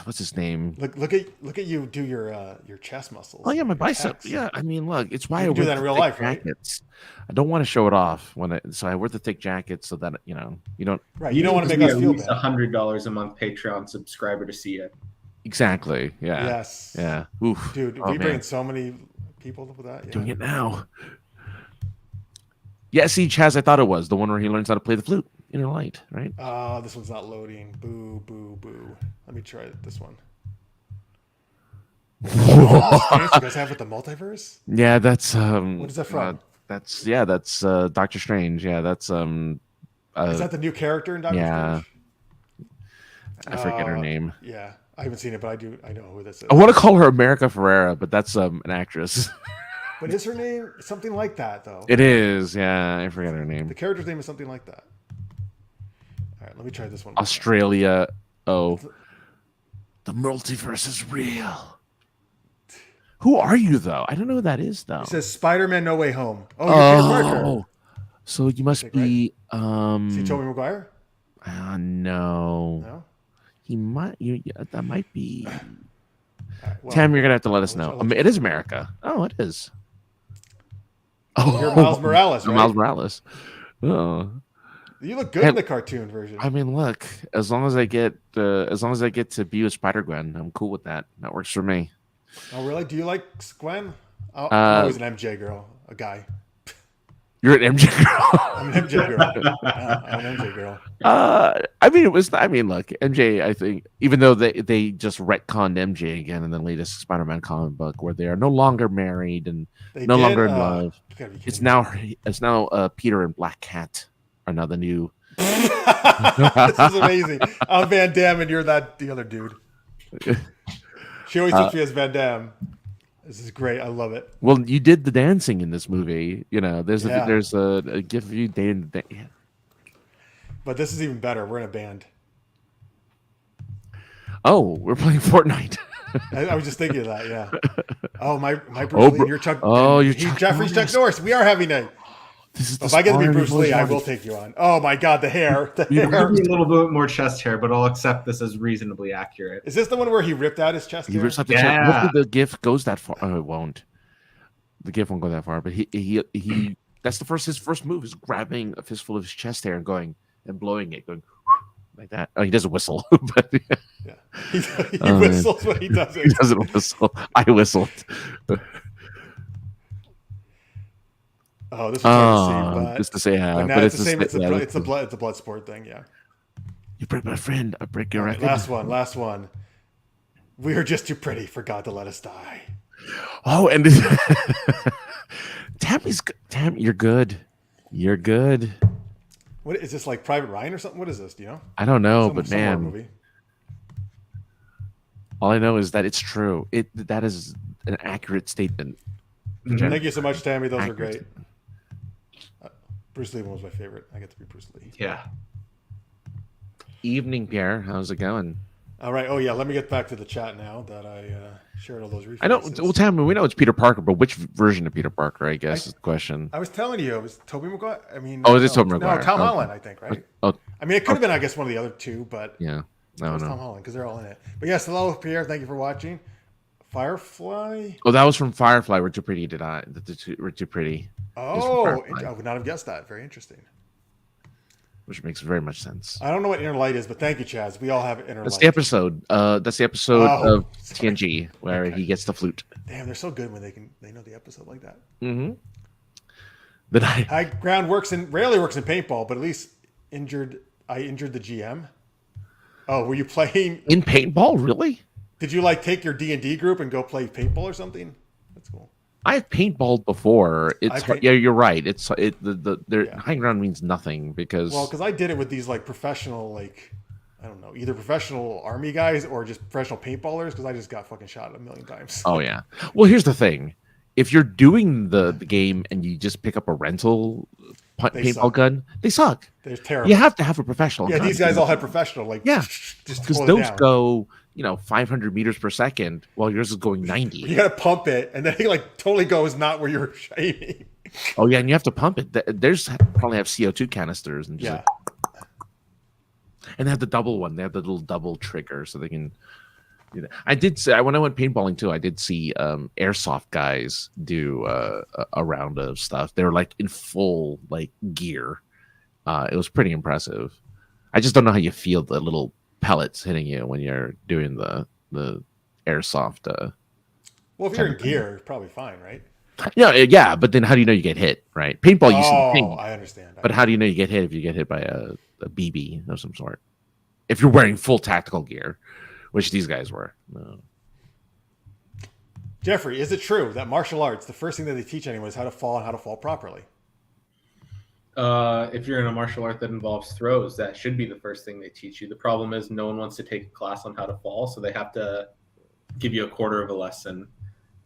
what's his name? Look at you do your chest muscles. Oh yeah, my bicep. Yeah, I mean, look, it's why I do that in real life, jackets. Right? I don't want to show it off so I wear the thick jackets so that you don't. Right, you don't want to make us feel bad. $100 a month Patreon subscriber to see it. Exactly. Yeah. Yes. Yeah. Oof. Dude, we bring in so many people with that. Yeah. Doing it now. Yeah, see, Chaz, I thought it was the one where he learns how to play the flute. Inner Light, right? This one's not loading. Boo, boo, boo. Let me try this one. What you guys have with the multiverse? Yeah, that's what is that from? That's Doctor Strange. Yeah, that's is that the new character in Doctor Strange? I forget her name. Yeah, I haven't seen it, but I know who this is. I want to call her America Ferrera, but that's an actress. But is her name something like that though? It is. Yeah, I forget her name. The character's name is something like that. All right, let me try this one. Australia. Oh, the multiverse is real. Who are you though? I don't know who that is though. It says Spider-Man: No Way Home. Oh, you're Peter Parker. So you must be. Right? Is he Tobey Maguire? No. No. He might. That might be. Right, well, Tam, you're gonna have to let us know. It is America. Oh, it is. Oh, you're Miles Morales, right? Miles Morales. Oh. You look good in the cartoon version. I mean, look, as long as I get to be with Spider-Gwen, I'm cool with that. That works for me. Oh, really? Do you like Gwen? I'm always an MJ girl, a guy. You're an MJ girl. I'm an MJ girl. I'm an MJ girl. I mean, look, MJ. I think even though they just retconned MJ again in the latest Spider-Man comic book, where they are no longer married and longer in love. It's now Peter and Black Cat are now the new. This is amazing. I'm Van Damme and you're the other dude. She always thinks me as Van Damme. This is great. I love it. Well, you did the dancing in this movie. There's a gift of you dating. Yeah. But this is even better. We're in a band. Oh, we're playing Fortnite. I was just thinking of that. Yeah. Oh, my Bruce Lee. You're Chuck. Oh, you're Jeffrey's Chuck Norris. We are having a. If I get to be Bruce Lee, I will take you on. Oh my God, the hair. The hair. A little bit more chest hair, but I'll accept this as reasonably accurate. Is this the one where he ripped out his chest hair? He rips out the chest. Hopefully the GIF goes that far. Oh, it won't. The GIF won't go that far. But he that's his first move is grabbing a fistful of his chest hair and going and blowing it, going like that. Oh, he doesn't whistle, but yeah. He whistles when he does it. He doesn't whistle. I whistled. Oh, this was hard to see, just to say how. But it's the same. It's a blood sport thing. Yeah. You break my friend, I break your record. Last one. We are just too pretty for God to let us die. Oh, and Tam, you're good. You're good. What is this, like Private Ryan or something? What is this? Do you know? I don't know, but man, movie. All I know is that it's true. That is an accurate statement. Mm-hmm. Thank you so much, Tammy. Those are great. Bruce Lee was my favorite. I get to be Bruce Lee. Yeah. Evening, Pierre. How's it going? All right. Oh yeah. Let me get back to the chat now that I shared all those references. I don't. Well, Tam, we know it's Peter Parker, but which version of Peter Parker? I guess is the question. I was telling you, it was Tobey Maguire. I mean, Oh, it is no, Tobey Maguire. No, Tom Oh. Holland, I think, right? Oh, I mean, it could have been, I guess, one of the other two, but yeah. it No, was no. Tom Holland because they're all in it. But yes, hello, Pierre. Thank you for watching. Firefly. Oh, that was from Firefly. We're too pretty. We're too pretty. Oh, I would not have guessed that. Very interesting. Which makes very much sense. I don't know what inner light is, but thank you, Chaz. We all have inner That's light. the episode. That's the episode of TNG where Okay. he gets the flute. Damn, they're so good when they know the episode like that. Mm-hmm. Then High ground rarely works in paintball, but at least I injured the GM. Oh, were you playing in paintball? Really? Did you like take your D&D group and go play paintball or something? That's cool. I've paintballed before. Yeah, you're right. High ground means nothing because I did it with these like professional, like I don't know, either professional army guys or just professional paintballers because I just got fucking shot a million times. Oh yeah. Well, here's the thing: if you're doing the game and you just pick up a rental paintball gun, they suck. They're terrible. You have to have a professional. Yeah, these guys all had professional. Like just because those go 500 meters per second while yours is going 90. You got to pump it, and then he like totally goes not where you're aiming. Oh yeah, and you have to pump it. There's probably have CO2 canisters and just and they have the double one. They have the little double trigger so they can. I did say when I went paintballing too. I did see airsoft guys do a round of stuff. They were like in full like gear. It was pretty impressive. I just don't know how you feel the little pellets hitting you when you're doing the airsoft. Well, if you're in gear, it's probably fine, right? Yeah, but then how do you know you get hit, right? Paintball, you see the thing. I understand. But how do you know you get hit if you get hit by a BB of some sort? If you're wearing full tactical gear, which these guys were. No. Jeffrey, is it true that martial arts, the first thing that they teach anyone is how to fall and how to fall properly? If you're in a martial art that involves throws, that should be the first thing they teach you. The problem is no one wants to take a class on how to fall, so they have to give you a quarter of a lesson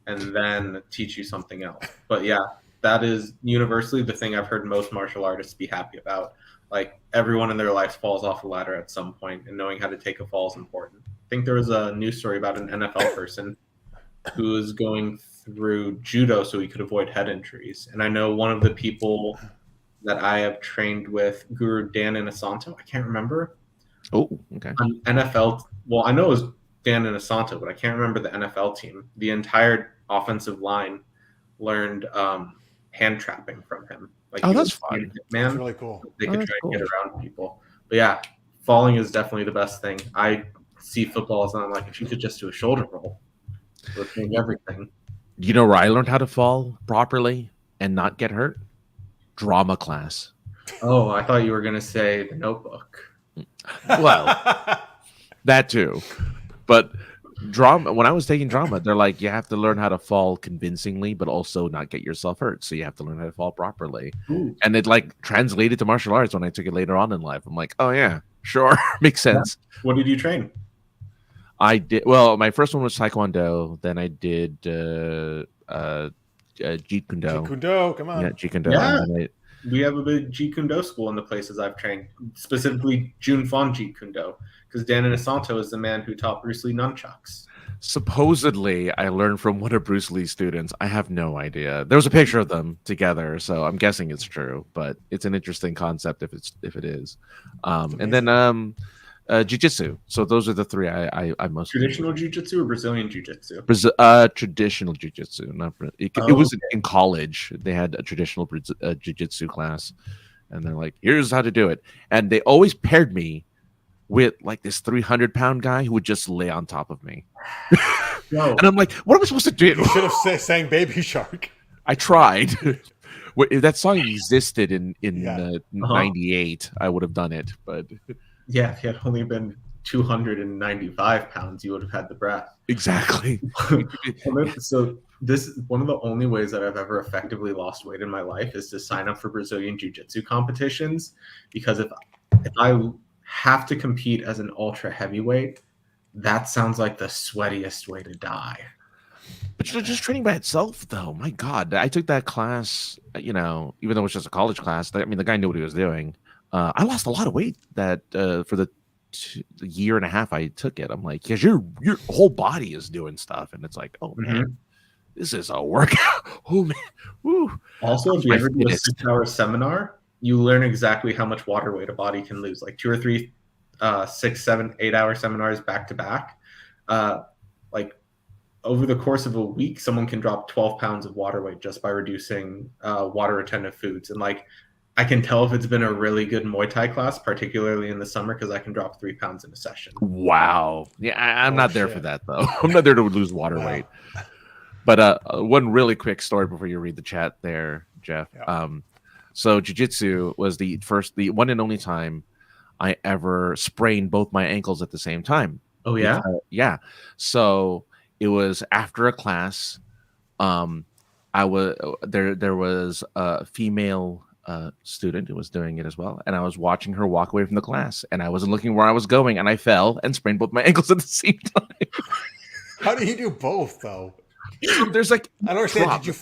and then teach you something else. But yeah, that is universally the thing I've heard most martial artists be happy about. Like everyone in their life falls off a ladder at some point, and knowing how to take a fall is important. I think there was a news story about an NFL person who was going through judo so he could avoid head injuries. And I know one of the people that I have trained with, Guru Dan Inosanto, I can't remember. Oh, okay. On NFL, well, I know it was Dan Inosanto, but I can't remember the NFL team. The entire offensive line learned hand trapping from him. Like, that's fun. That's really cool. They could try and get around people. But yeah, falling is definitely the best thing. I see football as not like if you could just do a shoulder roll, it would change everything. You know where I learned how to fall properly and not get hurt? Drama class. Oh, I thought you were going to say The Notebook. Well, that too. But drama, when I was taking drama, they're like, you have to learn how to fall convincingly, but also not get yourself hurt. So you have to learn how to fall properly. Ooh. And it like translated to martial arts when I took it later on in life. I'm like, oh yeah, sure. Makes sense. Yeah. What did you train? I did. Well, my first one was Taekwondo. Then I did Jeet Kune Do. Jeet Kune Do, come on. Yeah, Jeet Kune Do. Yeah. We have a big Jeet Kune Do school in the places I've trained, specifically Jun Fan Jeet Kune Do, because Dan Inosanto is the man who taught Bruce Lee nunchucks. Supposedly, I learned from one of Bruce Lee's students. I have no idea. There was a picture of them together, so I'm guessing it's true. But it's an interesting concept if it is. And then jiu-jitsu. So those are the three I most traditional jiu-jitsu or Brazilian jiu-jitsu. Traditional jiu-jitsu. It was in college. They had a traditional jiu-jitsu class, and they're like, "Here's how to do it." And they always paired me with like this 300-pound guy who would just lay on top of me. And I'm like, "What am I supposed to do?" You should have sang "Baby Shark." I tried. If that song existed in '98, I would have done it, but. Yeah, if you had only been 295 pounds, you would have had the breath. Exactly. So this is one of the only ways that I've ever effectively lost weight in my life is to sign up for Brazilian Jiu-Jitsu competitions, because if I have to compete as an ultra heavyweight, that sounds like the sweatiest way to die. But just training by itself, though, my God, I took that class, even though it was just a college class. I mean, the guy knew what he was doing. I lost a lot of weight for the a year and a half I took it, I'm like, because your whole body is doing stuff, and it's like, oh man, this is a workout. Oh man, woo. Also, if you ever do a 6-hour seminar, you learn exactly how much water weight a body can lose. Like 2 or 3, 6, 7, 8-hour seminars back to back. Like over the course of a week, someone can drop 12 pounds of water weight just by reducing water retentive foods. And like, I can tell if it's been a really good Muay Thai class, particularly in the summer, because I can drop 3 pounds in a session. Wow. Yeah, I'm not there for that though. I'm not there to lose water weight. But one really quick story before you read the chat there, Jeff. Yeah. So jiu-jitsu was the one and only time I ever sprained both my ankles at the same time. Oh yeah? Yeah. So it was after a class. There was a female student who was doing it as well, and I was watching her walk away from the class, and I wasn't looking where I was going, and I fell and sprained both my ankles at the same time. How do you do both though? There's like, I don't understand.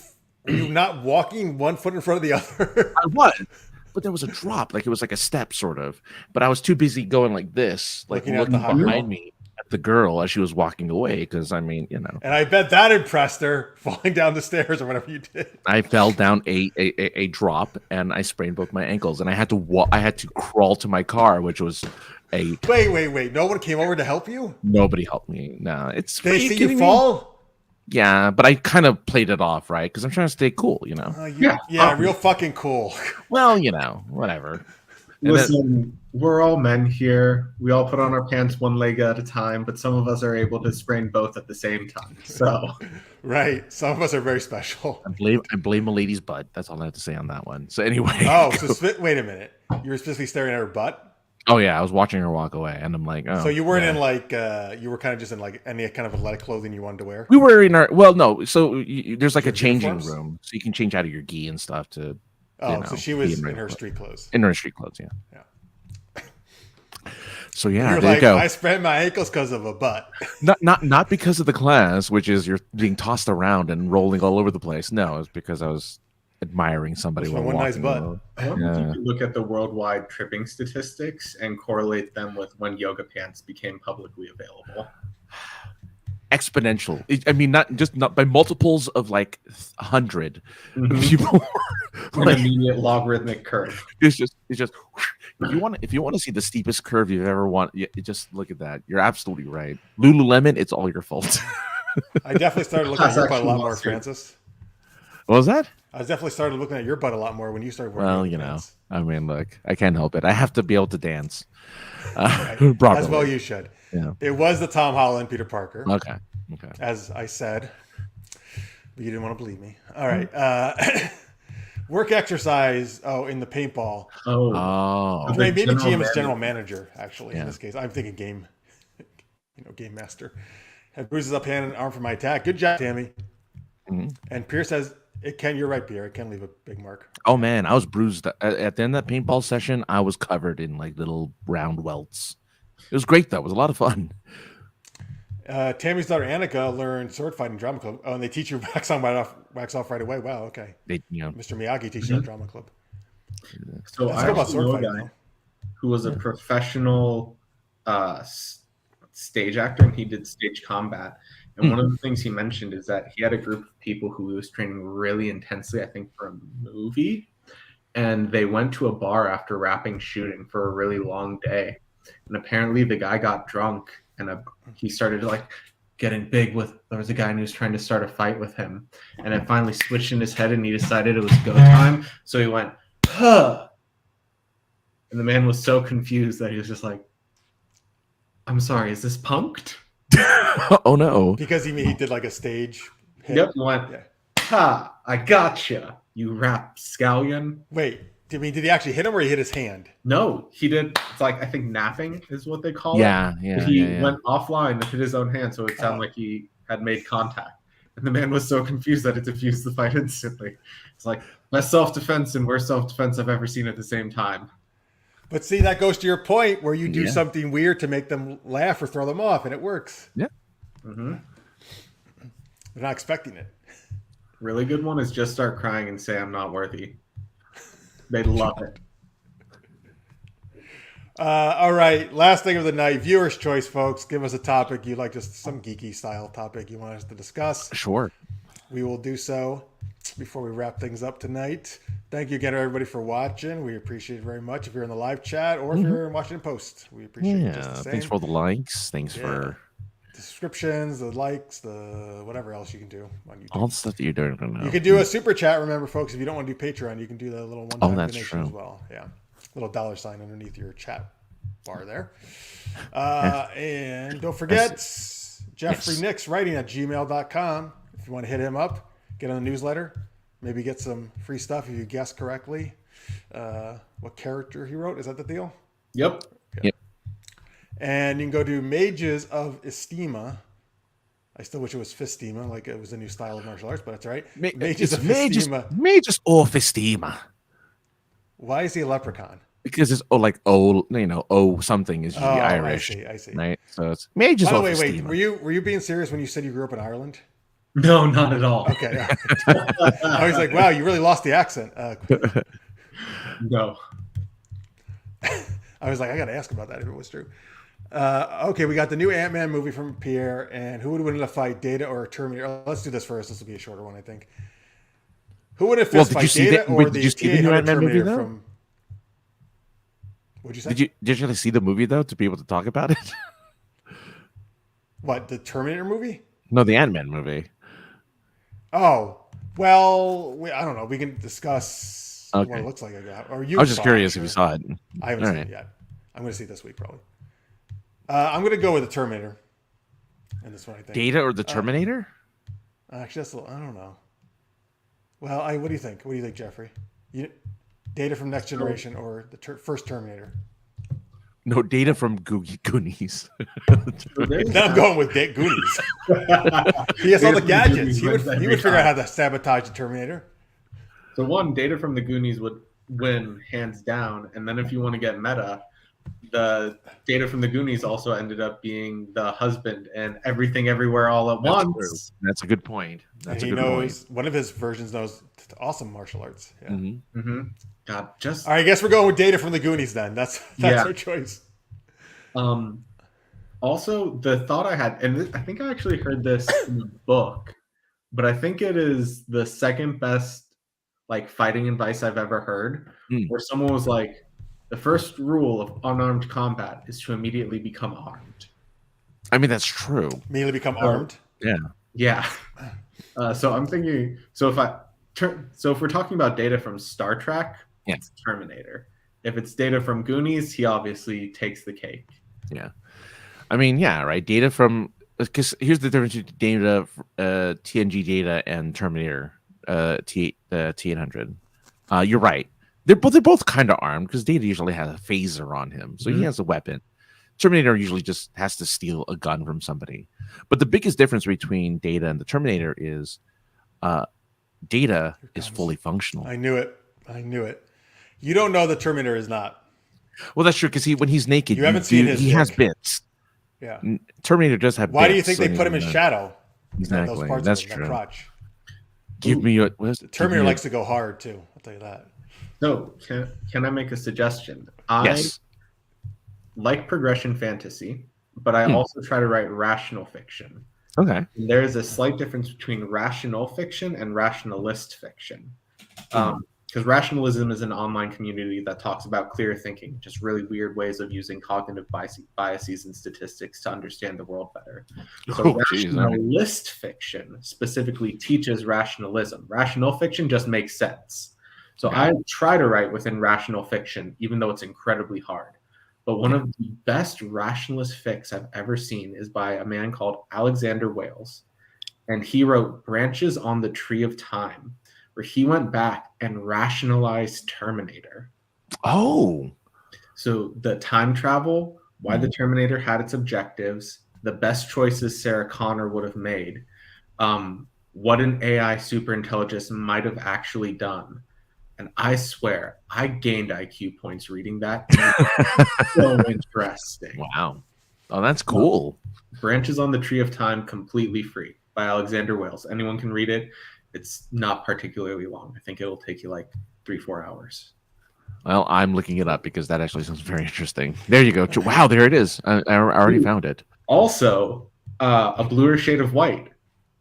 Were you not walking one foot in front of the other? I was, but there was a drop, like it was like a step sort of, but I was too busy going like this, like looking behind me at the girl as she was walking away, because I mean, you know. And I bet that impressed her, falling down the stairs or whatever you did. I fell down a drop, and I sprained both my ankles, and I had to crawl to my car, which was a wait. No one came over to help you? Nobody helped me. No, it's they see you fall. Yeah, but I kind of played it off, right? Because I'm trying to stay cool, you know. Yeah, real fucking cool. Well, you know, whatever. Listen, we're all men here. We all put on our pants one leg at a time, but some of us are able to sprain both at the same time. So, right, some of us are very special. I blame a lady's butt. That's all I have to say on that one. So anyway. Oh, so wait a minute. You were specifically staring at her butt? Oh yeah, I was watching her walk away, and I'm like, oh. So you weren't in like you were kind of just in like any kind of athletic clothing you wanted to wear? We were in our no. So there's like a changing room, so you can change out of your gi and stuff to. So she was in her street clothes. In her street clothes, yeah. So yeah, you're there like, you go. I sprained my ankles because of a butt. Not because of the class, which is you're being tossed around and rolling all over the place. No, it's because I was admiring somebody while walking. Nice butt. I wonder if you could look at the worldwide tripping statistics and correlate them with when yoga pants became publicly available. Exponential. I mean, not by multiples of like 100 people. An immediate logarithmic curve. It's just. If you want to see the steepest curve you've ever you just look at that. You're absolutely right. Lululemon, it's all your fault. I definitely started looking at your butt a lot more, Francis. What was that? I definitely started looking at your butt a lot more when you started working. Well, you know, I mean, look, I can't help it. I have to be able to dance. As well you should. Yeah. It was the Tom Holland, Peter Parker. Okay. As I said, but you didn't want to believe me. All right. Work exercise. In the paintball. Maybe GM is general manager. Actually, in this case, I'm thinking game master. Had bruises up hand and arm from my attack. Good job, Tammy. Mm-hmm. And Pierre says, you're right, Pierre. It can leave a big mark. Oh man, I was bruised at the end of that paintball session. I was covered in like little round welts. It was great though. It was a lot of fun. Tammy's daughter Annika learned sword fighting drama club. Oh, and they teach you wax off right away. Wow, okay. Mr. Miyagi teaches you at drama club. So I know a guy who was a professional stage actor, and he did stage combat. And one of the things he mentioned is that he had a group of people who he was training really intensely, I think, for a movie. And they went to a bar after wrapping shooting for a really long day. And apparently the guy got drunk, and he started like getting big there was a guy who was trying to start a fight with him. And it finally switched in his head, and he decided it was go time. So he went, huh. And the man was so confused that he was just like, I'm sorry, is this punked? Oh no! Because he did like a stage hit. Yep, went. Yeah. Ha! I gotcha, you rap scallion. Wait, did he actually hit him, or he hit his hand? No, he did. It's like, I think napping is what they call it. Yeah. He went offline and hit his own hand, so it sounded like he had made contact. And the man was so confused that it diffused the fight instantly. It's like best self-defense and worst self-defense I've ever seen at the same time. But see, that goes to your point where you do something weird to make them laugh or throw them off, and it works. Yeah. Mm-hmm. They're not expecting it. Really good one is just start crying and say, I'm not worthy. They love it. All right. Last thing of the night, viewer's choice, folks. Give us a topic you like, just some geeky style topic you want us to discuss. Sure. We will do so before we wrap things up tonight. Thank you again, everybody, for watching. We appreciate it very much. If you're in the live chat or if you're watching in post, we appreciate it just the same. Thanks for all the likes. Thanks for the subscriptions, the likes, the whatever else you can do on YouTube. all the stuff that you're doing right now. You can do a super chat. Remember, folks, if you don't want to do Patreon, you can do the little one-time donation true. as well. Yeah, little $sign underneath your chat bar there. And don't forget, Jeffrey Nix writing at gmail.com. If you want to hit him up, get on the newsletter, maybe get some free stuff if you guess correctly what character he wrote. Is that the deal? Yep. Yep. And you can go to Mages of Estima. I still wish it was Fistima, like it was a new style of martial arts, but that's all right. Mages of Estima. Mages of Estima. Why is he a leprechaun? Because it's something is usually Irish. I see. Right? So it's Mages of Wait. Estima. Were you being serious when you said you grew up in Ireland? No, not at all. Okay. I was like, wow, you really lost the accent. No. I was like, I got to ask about that if it was true. Okay, we got the new Ant-Man movie from Pierre, and who would win in a fight, Data or Terminator? Oh, let's do this first. This will be a shorter one, I think. Who would have fist fight, Data or the T-800 Terminator from? What'd you say? Did you actually see the movie though to be able to talk about it? What, the Terminator movie? No, the Ant-Man movie. Oh, well, I don't know. We can discuss what it looks like. I was just curious if you saw it. I haven't seen it yet. I'm going to see it this week probably. I'm going to go with the Terminator. And this one, I think. Data or the Terminator? Actually, I don't know. Well, what do you think? What do you think, Jeffrey? Data from Next Generation or the first Terminator? No, Data from Goonies. Now I'm going with Goonies. He has all the gadgets. He would figure out how to sabotage the Terminator. So Data from the Goonies would win hands down. And then if you want to get meta, the Data from the Goonies also ended up being the husband and Everything Everywhere All at Once. That's a good point. One of his versions knows awesome martial arts. Yeah. God, all right. I guess we're going with Data from the Goonies then. That's our choice. Also, the thought I had, and I think I actually heard this in the book, but I think it is the second best fighting advice I've ever heard, where someone was like, the first rule of unarmed combat is to immediately become armed. I mean, that's true. Immediately become armed? Yeah. So I'm thinking, so if we're talking about Data from Star Trek, it's Terminator. If it's Data from Goonies, he obviously takes the cake. Yeah. I mean, right. Data from, because here's the difference between Data, TNG Data and Terminator, T-800. You're right. They're both kind of armed because Data usually has a phaser on him, so he has a weapon. Terminator usually just has to steal a gun from somebody. But the biggest difference between Data and the Terminator is Data is fully functional. I knew it. You don't know the Terminator is not. Well, that's true because when he's naked, you haven't seen his. He has bits. Yeah. Terminator does have. Why do you think they put him in shadow? Exactly. Those parts that's of true. That crotch. Give me your. Terminator likes to go hard too. I'll tell you that. So, can I make a suggestion? Yes. I like progression fantasy, but I also try to write rational fiction. Okay. There is a slight difference between rational fiction and rationalist fiction. Because rationalism is an online community that talks about clear thinking, just really weird ways of using cognitive biases and statistics to understand the world better. So rationalist fiction specifically teaches rationalism. Rational fiction just makes sense. So I try to write within rational fiction, even though it's incredibly hard. But one of the best rationalist fics I've ever seen is by a man called Alexander Wales. And he wrote Branches on the Tree of Time, where he went back and rationalized Terminator. Oh. So the time travel, why the Terminator had its objectives, the best choices Sarah Connor would have made, what an AI superintelligence might have actually done. And I swear, I gained IQ points reading that. So interesting. Wow. Oh, that's cool. Branches on the Tree of Time, completely free, by Alexander Wales. Anyone can read it. It's not particularly long. I think it'll take you 3-4 hours. Well, I'm looking it up because that actually sounds very interesting. There you go. Wow, there it is. I already found it. Also, a bluer shade of white.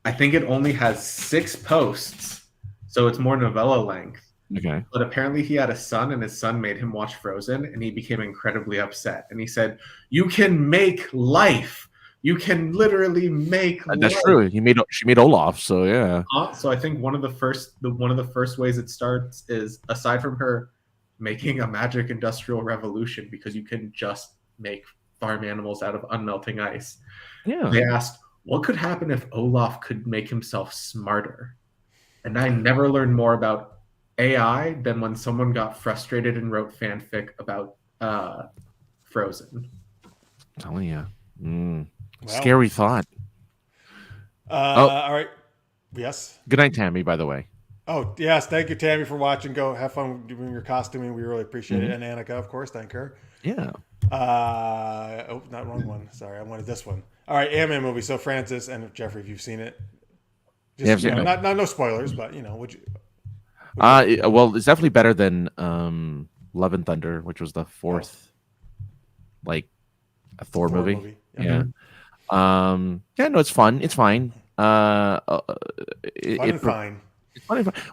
I think it only has 6 posts, so it's more novella length. Okay. But apparently he had a son, and his son made him watch Frozen, and he became incredibly upset. And he said, "You can make life. You can literally make That's life." true. She made Olaf, so yeah. So I think one of the first ways it starts is, aside from her making a magic industrial revolution because you can just make farm animals out of unmelting ice. Yeah. They asked, what could happen if Olaf could make himself smarter? And I never learned more about AI than when someone got frustrated and wrote fanfic about Frozen. I'm telling you. Well, Scary thought. All right. Yes. Good night, Tammy, by the way. Oh, yes. Thank you, Tammy, for watching. Go have fun doing your costuming. We really appreciate it. And Annika, of course. Thank her. Yeah. Not wrong one. Sorry. I wanted this one. All right. Ant-Man movie. So Francis and Jeffrey, if you've seen it. Just, no spoilers, but, would you? Well, it's definitely better than Love and Thunder, which was the fourth, a Thor movie. Yeah. Yeah. No, it's fun. It's fine. Fine. It's fine.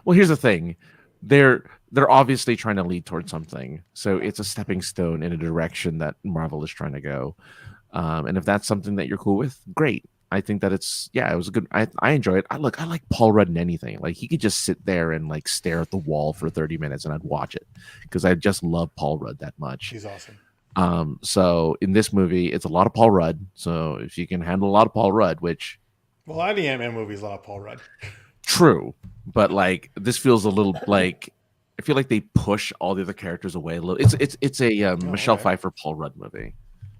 Well, here's the thing. They're obviously trying to lead towards something, so it's a stepping stone in a direction that Marvel is trying to go. And if that's something that you're cool with, great. I think that it was a good. I enjoy it. I like Paul Rudd in anything. Like, he could just sit there and stare at the wall for 30 minutes, and I'd watch it because I just love Paul Rudd that much. He's awesome. So in this movie, it's a lot of Paul Rudd. So if you can handle a lot of Paul Rudd, which, well, a lot of the Ant-Man movies, a lot of Paul Rudd. True, but this feels a little like, I feel like they push all the other characters away a little. It's a Michelle Pfeiffer Paul Rudd movie,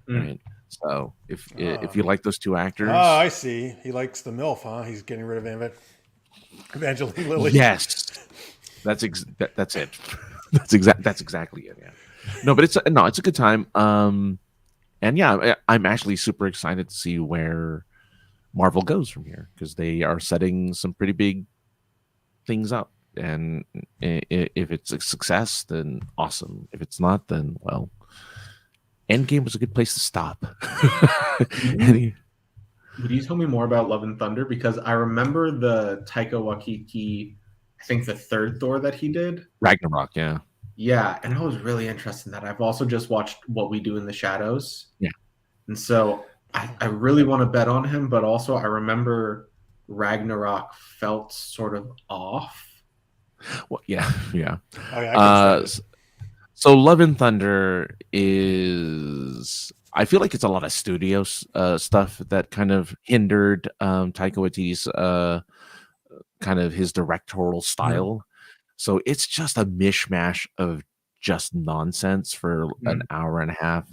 right? So if you like those two actors, I see. He likes the MILF, huh? He's getting rid of Evangeline Lilly. Yes, that's it. That's exactly it. Yeah. No, but it's a good time. And yeah, I'm actually super excited to see where Marvel goes from here, because they are setting some pretty big things up. And if it's a success, then awesome. If it's not, then, well, Endgame was a good place to stop. Would you tell me more about Love and Thunder? Because I remember the Taika Waititi, I think the third Thor that he did. Ragnarok, yeah. Yeah, and I was really interested in that. I've also just watched What We Do in the Shadows. Yeah. And so I really want to bet on him, but also I remember Ragnarok felt sort of off. Well, yeah. Oh, yeah, so Love and Thunder is, I feel like it's a lot of studio stuff that kind of hindered Taika Waititi's kind of his directorial style. So it's just a mishmash of just nonsense for an hour and a half.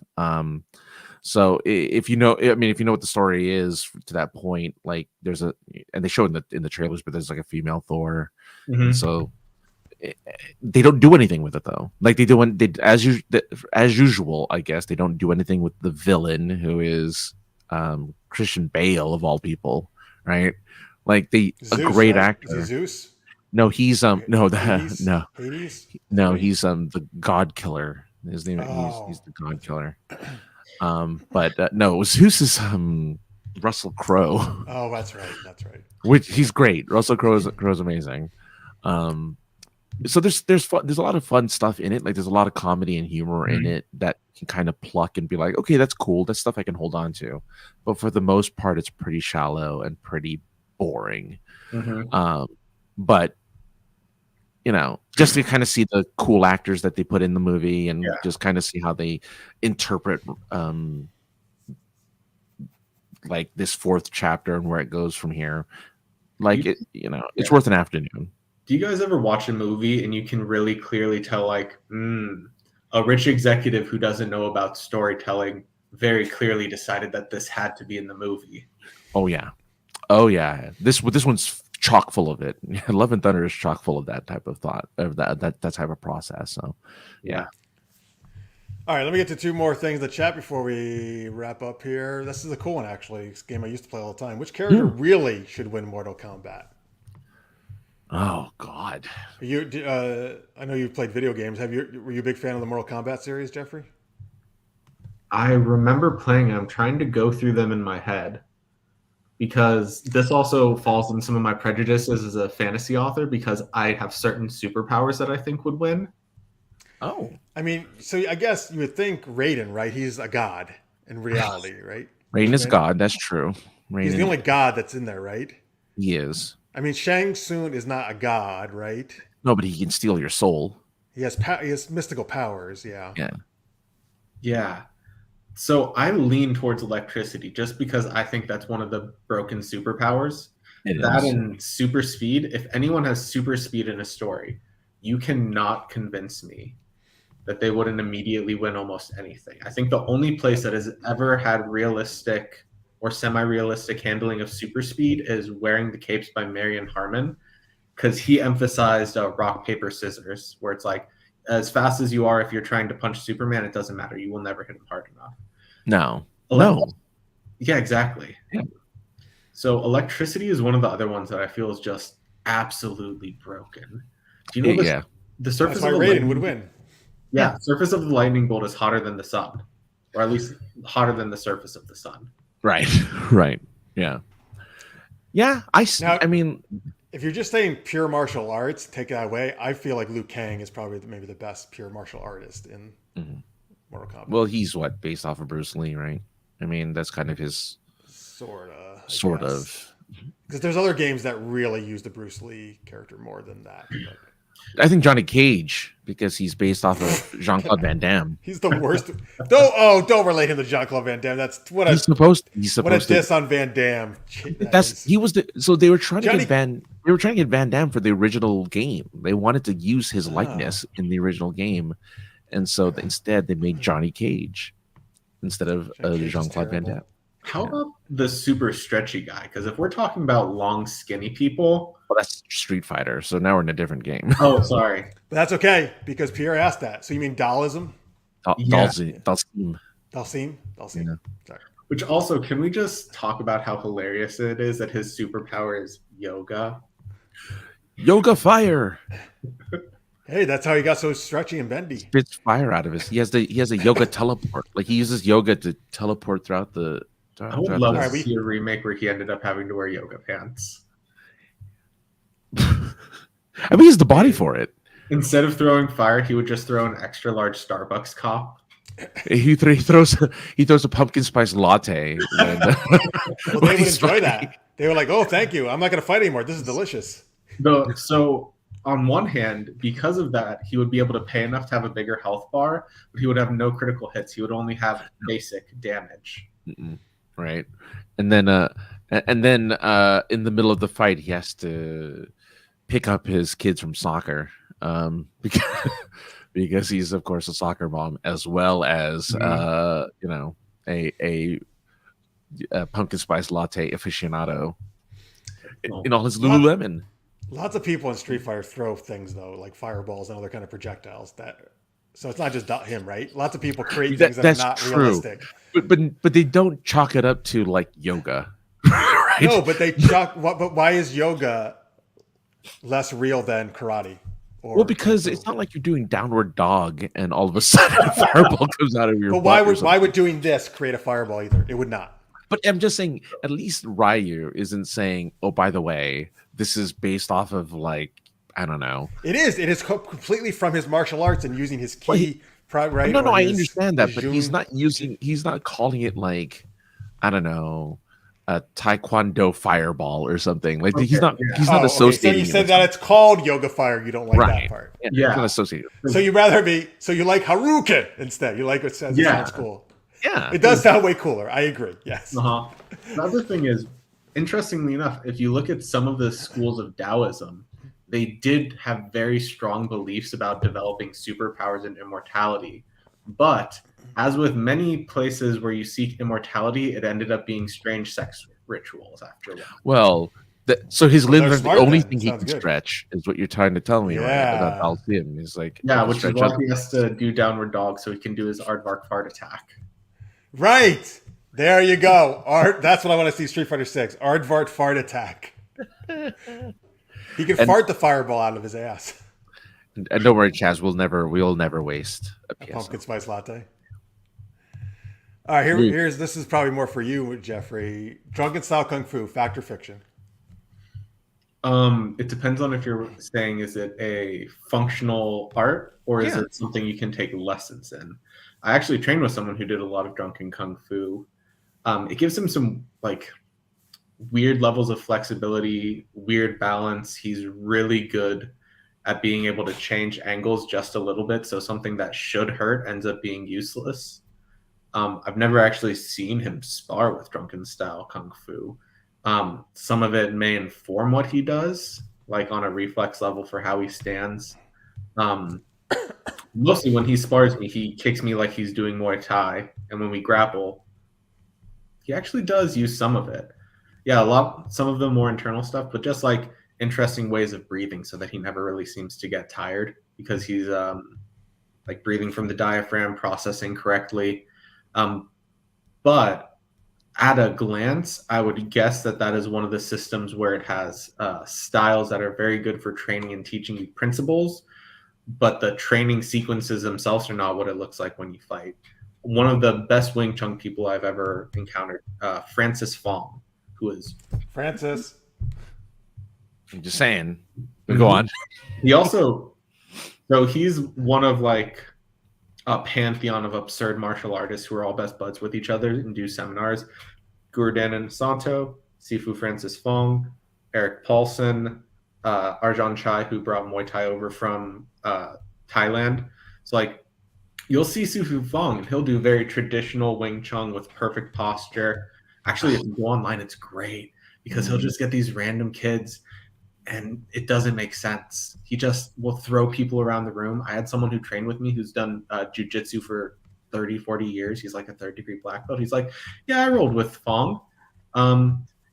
So if you know what the story is to that point, like and they show in the trailers, but there's like a female Thor, and so they don't do anything with it though. Like as usual, I guess they don't do anything with the villain, who is Christian Bale of all people, right? Like Zeus, a great right? actor. Is he Zeus? No, he's Hades? no. Hades? No, he's the God Killer. His name he's the God Killer. But no, Zeus is Russell Crowe. Oh, that's right. Which he's great. Russell Crowe's amazing. So there's a lot of fun stuff in it. Like, there's a lot of comedy and humor in it that can kind of pluck and be like, okay, that's cool. That's stuff I can hold on to. But for the most part, it's pretty shallow and pretty boring. But just to kind of see the cool actors that they put in the movie, and just kind of see how they interpret like this fourth chapter and where it goes from here. It's worth an afternoon. Do you guys ever watch a movie and you can really clearly tell, like, a rich executive who doesn't know about storytelling very clearly decided that this had to be in the movie? Oh yeah. This one's chock full of it. Love and Thunder is chock full of that type of thought, of that type of process. So yeah. All right, let me get to two more things in the chat before we wrap up here. This is a cool one, actually. It's a game I used to play all the time. Which character really should win Mortal Kombat? Oh God. I know you've played video games. Were you a big fan of the Mortal Kombat series, Jeffrey? I remember playing. I'm trying to go through them in my head because this also falls in some of my prejudices as a fantasy author because I have certain superpowers that I think would win. Oh, I mean, so I guess you would think Raiden, right? He's a god in reality, right? Rain Would is win. God. That's true. He's the Rain, only god that's in there, right? he is. I mean, Shang Tsung is not a god, right? No, but he can steal your soul. He has mystical powers, yeah. Yeah. Yeah. So I lean towards electricity just because I think that's one of the broken superpowers. It That is. and super speed. If anyone has super speed in a story, you cannot convince me that they wouldn't immediately win almost anything. I think the only place that has ever had realistic or semi-realistic handling of super speed is Wearing the Capes by Marion Harmon, because he emphasized rock, paper, scissors, where it's like, as fast as you are, if you're trying to punch Superman, it doesn't matter. You will never hit him hard enough. No. Elect- No. Yeah, exactly. Yeah. So electricity is one of the other ones that I feel is just absolutely broken. Do you know Yeah. the surface That's why of the Raiden lightning would win. Yeah, the surface of the lightning bolt is hotter than the sun, or at least hotter than the surface of the sun. Right. Right. Yeah. Yeah. Now- I mean, If you're just saying pure martial arts, take that away. I feel like Liu Kang is probably maybe the best pure martial artist in Mhm. Mortal Kombat. well, he's what, based off of Bruce Lee, right? I mean, that's kind of his sort of. Because there's other games that really use the Bruce Lee character more than that. But I think Johnny Cage, because he's based off of Jean-Claude Van Damme. he's the worst. Don't relate him to Jean-Claude Van Damme. That's what He's supposed what a to. diss on Van Damme. So they were trying to Johnny- get Van Damme for the original game. They wanted to use his likeness in the original game, and so instead they made Johnny Cage instead of Johnny Cage is Jean-Claude Van terrible. Damme. How about the super stretchy guy? Because if we're talking about long, skinny people, Well, that's Street Fighter. So now we're in a different game. oh, sorry, But that's okay because Pierre asked that. So you mean Daoism? Yeah. Dalsim. Dalsim? Yeah. Sorry. Which also, can we just talk about how hilarious it is that his superpower is yoga? Yoga fire. Hey, that's how he got so stretchy and bendy. Spits fire out of his. He has a yoga teleport. Like he uses yoga to teleport throughout the. I would love Alright, to see a remake where he ended up having to wear yoga pants. I mean, he has the body for it. Instead of throwing fire, he would just throw an extra large Starbucks cup. He throws a pumpkin spice latte. When, Well, when they would he's enjoy fighting. that. They were like, "Oh, thank you. I'm not going to fight anymore. This is delicious." So on one hand, because of that, he would be able to pay enough to have a bigger health bar, but he would have no critical hits. He would only have basic damage. Right, and then in the middle of the fight, he has to pick up his kids from soccer, because he's of course a soccer mom as well as a pumpkin spice latte aficionado in all his Lululemon. Lots of people in Street Fighter throw things though, like fireballs and other kind of projectiles. So it's not just him, right? Lots of people create things that are That's not true. realistic. But they don't chalk it up to like yoga, right? No, but they chuck. But why is yoga less real than karate? Well, because it's not like you're doing downward dog and all of a sudden a fireball comes out of your. But why would doing this create a fireball either? It would not. But I'm just saying, at least Ryu isn't saying, "Oh, by the way, this is based off of like I don't know." It is. It is completely from his martial arts and using his Well, ki. Right? No, or I his- understand that, his but Jun. he's not calling it like I don't know, a Taekwondo fireball or something. Like he's not yeah. he's not Okay, so associating. you it said with that it's called yoga fire. You don't like Right. that part. Yeah. He's not associated. So you rather be. So you like Haruken instead. You like what says it Yeah. sounds cool. Yeah, It does sound way cooler. I agree. Yes. Uh-huh. The other thing is, interestingly enough, if you look at some of the schools of Taoism, they did have very strong beliefs about developing superpowers and immortality. But as with many places where you seek immortality, it ended up being strange sex rituals after a while. Well, so his Well, limbs they're are the smart only then. thing he Sounds can good. stretch, is what you're trying to tell me, right? Yeah. About Dalsim. He's like, Yeah, which is stretch why out- he has to do downward dog so he can do his aardvark fart attack. Right. There you go. Art. That's what I want to see. Street Fighter 6. Aardvark fart attack. He can fart the fireball out of his ass. And don't worry, Chaz, we'll never waste a A PSO. pumpkin spice latte. All right, this is probably more for you, Jeffrey. Drunken style kung fu, fact or fiction? It depends on if you're saying, is it a functional art or is it something you can take lessons in? I actually trained with someone who did a lot of drunken kung fu. It gives him some like weird levels of flexibility, weird balance. He's really good at being able to change angles just a little bit. So something that should hurt ends up being useless. I've never actually seen him spar with drunken style kung fu. Some of it may inform what he does, like on a reflex level for how he stands. Mostly when he spars me, he kicks me like he's doing Muay Thai. And when we grapple, he actually does use some of it. Yeah, some of the more internal stuff, but just like interesting ways of breathing so that he never really seems to get tired because he's like breathing from the diaphragm, processing correctly. But at a glance, I would guess that is one of the systems where it has styles that are very good for training and teaching you principles, but the training sequences themselves are not what it looks like when you fight. One of the best Wing Chun people I've ever encountered, Francis Fong, who is Francis. I'm just saying. Go on. He also, so he's one of like a pantheon of absurd martial artists who are all best buds with each other and do seminars. Gurdan Santo, Sifu Francis Fong, Eric Paulson, Arjan Chai, who brought Muay Thai over from Thailand. So like you'll see Sifu Fong and he'll do very traditional Wing Chun with perfect posture. Actually, if you go online, it's great because he'll just get these random kids and it doesn't make sense. He just will throw people around the room. I had someone who trained with me who's done jiu-jitsu for 30, 40 years. He's like a third-degree black belt. He's like, yeah, I rolled with Fong.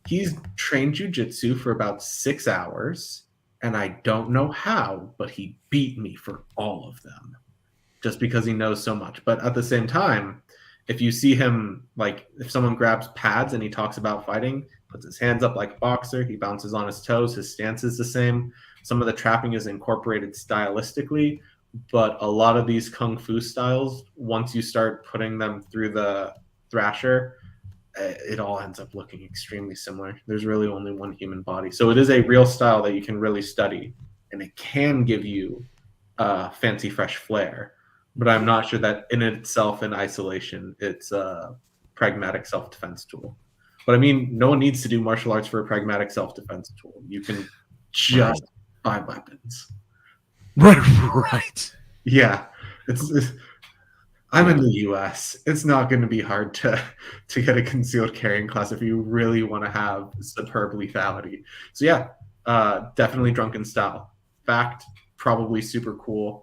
He's trained jiu-jitsu for about 6 hours, and I don't know how, but he beat me for all of them just because he knows so much. But at the same time, if you see him, like if someone grabs pads and he talks about fighting, puts his hands up like a boxer, he bounces on his toes, his stance is the same. Some of the trapping is incorporated stylistically, but a lot of these kung fu styles, once you start putting them through the thrasher, it all ends up looking extremely similar. There's really only one human body. So it is a real style that you can really study, and it can give you fancy, fresh flair. But I'm not sure that in itself, in isolation, it's a pragmatic self-defense tool. But I mean, no one needs to do martial arts for a pragmatic self-defense tool. You can just buy weapons. Right. Yeah. I'm in the US. It's not going to be hard to get a concealed carrying class if you really want to have superb lethality. So yeah, definitely drunken style. Fact, probably super cool.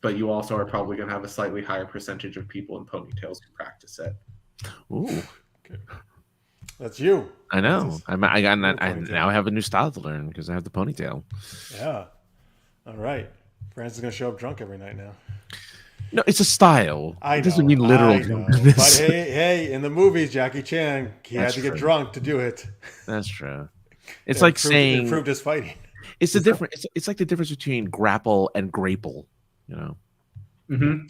But you also are probably going to have a slightly higher percentage of people in ponytails who practice it. Ooh. Okay. That's you. I know. I now have a new style to learn because I have the ponytail. Yeah. All right. Francis is going to show up drunk every night now. No, it's a style. I know. It doesn't mean literal drunkenness. But hey, in the movies, Jackie Chan, he had to get drunk to do it. That's true. It's like saying improved his fighting. It's the difference. It's like the difference between grapple and grapple. You know. Mm-hmm.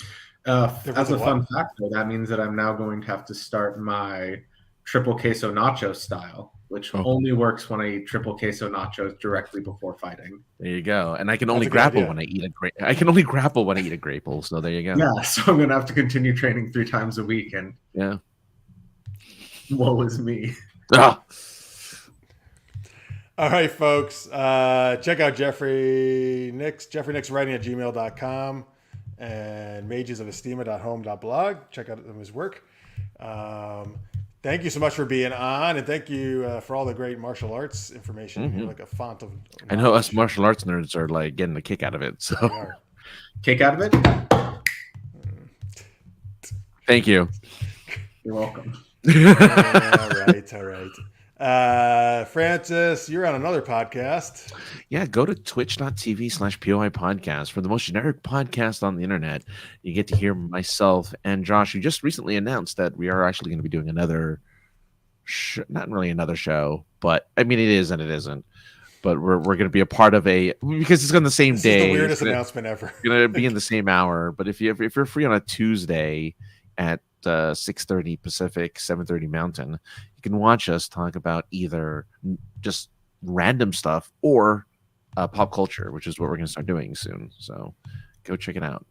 As a fun fact, though, that means that I'm now going to have to start my triple queso nacho style, which only works when I eat triple queso nachos directly before fighting. There you go. And I can only grapple when I eat a I can only grapple when I eat a grapple. So there you go. Yeah. So I'm going to have to continue training 3 times a week, and woe is me. All right, folks. Check out Jeffrey Nix, jeffreynixwriting@gmail.com, and magesofestima.home.blog. Check out his work. Thank you so much for being on, and thank you for all the great martial arts information. Mm-hmm. You're like a font of knowledge. I know us martial arts nerds are like getting a kick out of it. So kick out of it? Thank you. You're welcome. All right. Francis, you're on another podcast. Yeah, go to twitch.tv/POI podcast for the most generic podcast on the internet. You get to hear myself and Josh, who just recently announced that we are actually going to be doing another not really another show, but I mean, it is and it isn't. but we're going to be a part of because it's on the same This day. is the weirdest announcement ever. Going to be in the same hour, but if you're free on a Tuesday at 6:30 Pacific, 7:30 Mountain, you can watch us talk about either just random stuff or pop culture, which is what we're going to start doing soon. So go check it out.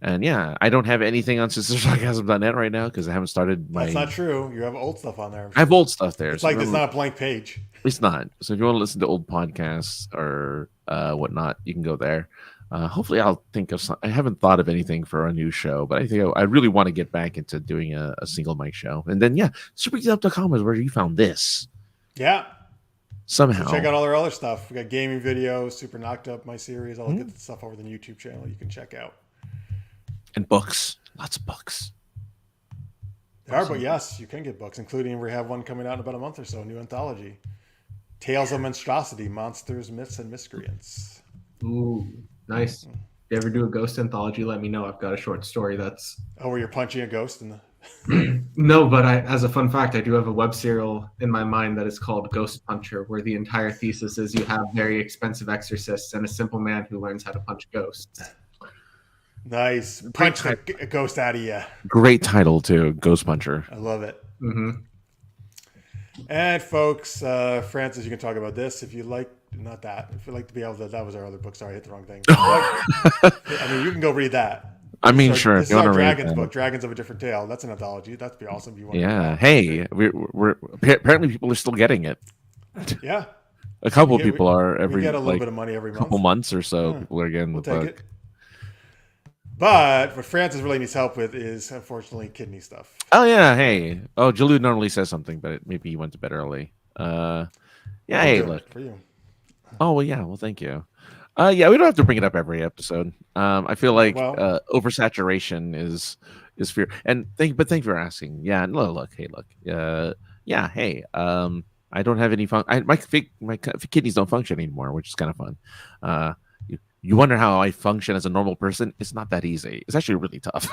And yeah, I don't have anything on sistersarcasm.net right now because I haven't started my. That's not true. You have old stuff on there. I have old stuff there. It's like it's not a blank page. It's not. So if you want to listen to old podcasts or whatnot, you can go there. Hopefully, I'll think of some. I haven't thought of anything for a new show, but I think I really want to get back into doing a single mic show. And then, yeah, supergeekedup.com is where you found this. Yeah. Somehow. So check out all our other stuff. We got gaming videos, Super Knocked Up, my series, all the good stuff over the YouTube channel you can check out. And books. Lots of books. There are, but yes, you can get books, including we have one coming out in about a month or so, a new anthology. Tales of Monstrosity, Monsters, Myths, and Miscreants. Ooh, nice. If you ever do a ghost anthology, let me know. I've got a short story that's... Oh, where you're punching a ghost in the... No, but as a fun fact, I do have a web serial in my mind that is called Ghost Puncher, where the entire thesis is you have very expensive exorcists and a simple man who learns how to punch ghosts. Nice. Punch a ghost out of you. Great title, too. Ghost Puncher. I love it. Mm-hmm. And folks, Francis, you can talk about this if you like. Not that. If you like to be able to, that was our other book. Sorry, I hit the wrong thing. I mean, you can go read that. I mean, sure. This is our Dragons book, Dragons of a Different Tale. That's an anthology. That'd be awesome. If you want. Yeah. Hey, we're apparently people are still getting it. Yeah. A couple of people are every. We get a little bit of money every month. Couple months or so. Yeah. People are getting the book. It. But what Francis really needs help with is, unfortunately, kidney stuff. Oh, yeah. Hey. Oh, Jalou normally says something, but maybe he went to bed early. Yeah. Hey, look. For you. Oh, well, yeah. Well, thank you. Yeah, we don't have to bring it up every episode. I feel like oversaturation is fear. And thank you for asking. Yeah. Look. Hey, look. Yeah. Hey. I don't have any my kidneys don't function anymore, which is kind of fun. You wonder how I function as a normal person? It's not that easy. It's actually really tough.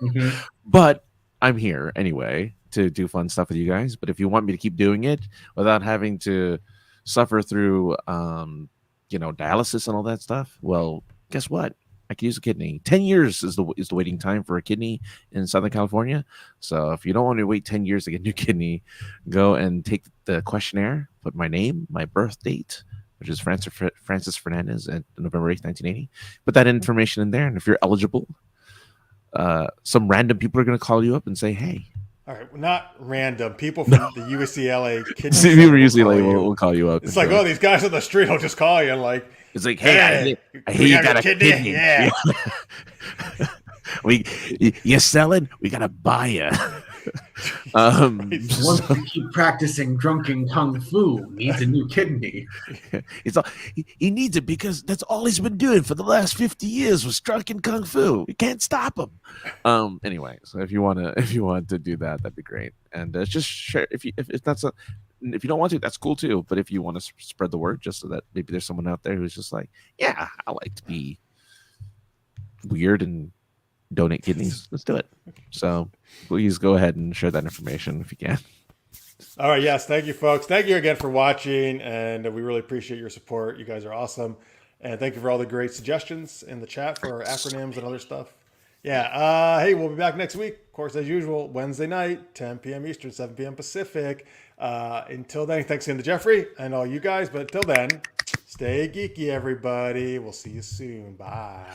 Mm-hmm. But I'm here anyway to do fun stuff with you guys. But if you want me to keep doing it without having to suffer through, dialysis and all that stuff, well, guess what? I can use a kidney. 10 years is the waiting time for a kidney in Southern California. So if you don't want to wait 10 years to get a new kidney, go and take the questionnaire, put my name, my birth date, which is Francis Fernandez at November 8th, 1980. Put that information in there. And if you're eligible, some random people are going to call you up and say, hey. All right, not random. People from the UCLA kidney people usually will call you up. It's like, these guys on the street will just call you and like, it's like, hey, I hear you got a kidney. Yeah. You selling? We got to buy you. Once you keep practicing drunken kung fu, needs a new kidney. He needs it because that's all he's been doing for the last 50 years was drunken kung fu. We can't stop him. Anyway, so if you want to do that, that'd be great. And just share if you don't want to, that's cool too. But if you want to spread the word, just so that maybe there's someone out there who's just like, yeah, I like to be weird and donate kidneys. Let's do it. So please go ahead and share that information if you can. All right. Yes. Thank you, folks. Thank you again for watching. And we really appreciate your support. You guys are awesome. And thank you for all the great suggestions in the chat for our acronyms and other stuff. Yeah. Hey, we'll be back next week. Of course, as usual, Wednesday night, 10 p.m. Eastern, 7 p.m. Pacific. Until then, thanks again to Jeffrey and all you guys. But until then, stay geeky, everybody. We'll see you soon. Bye.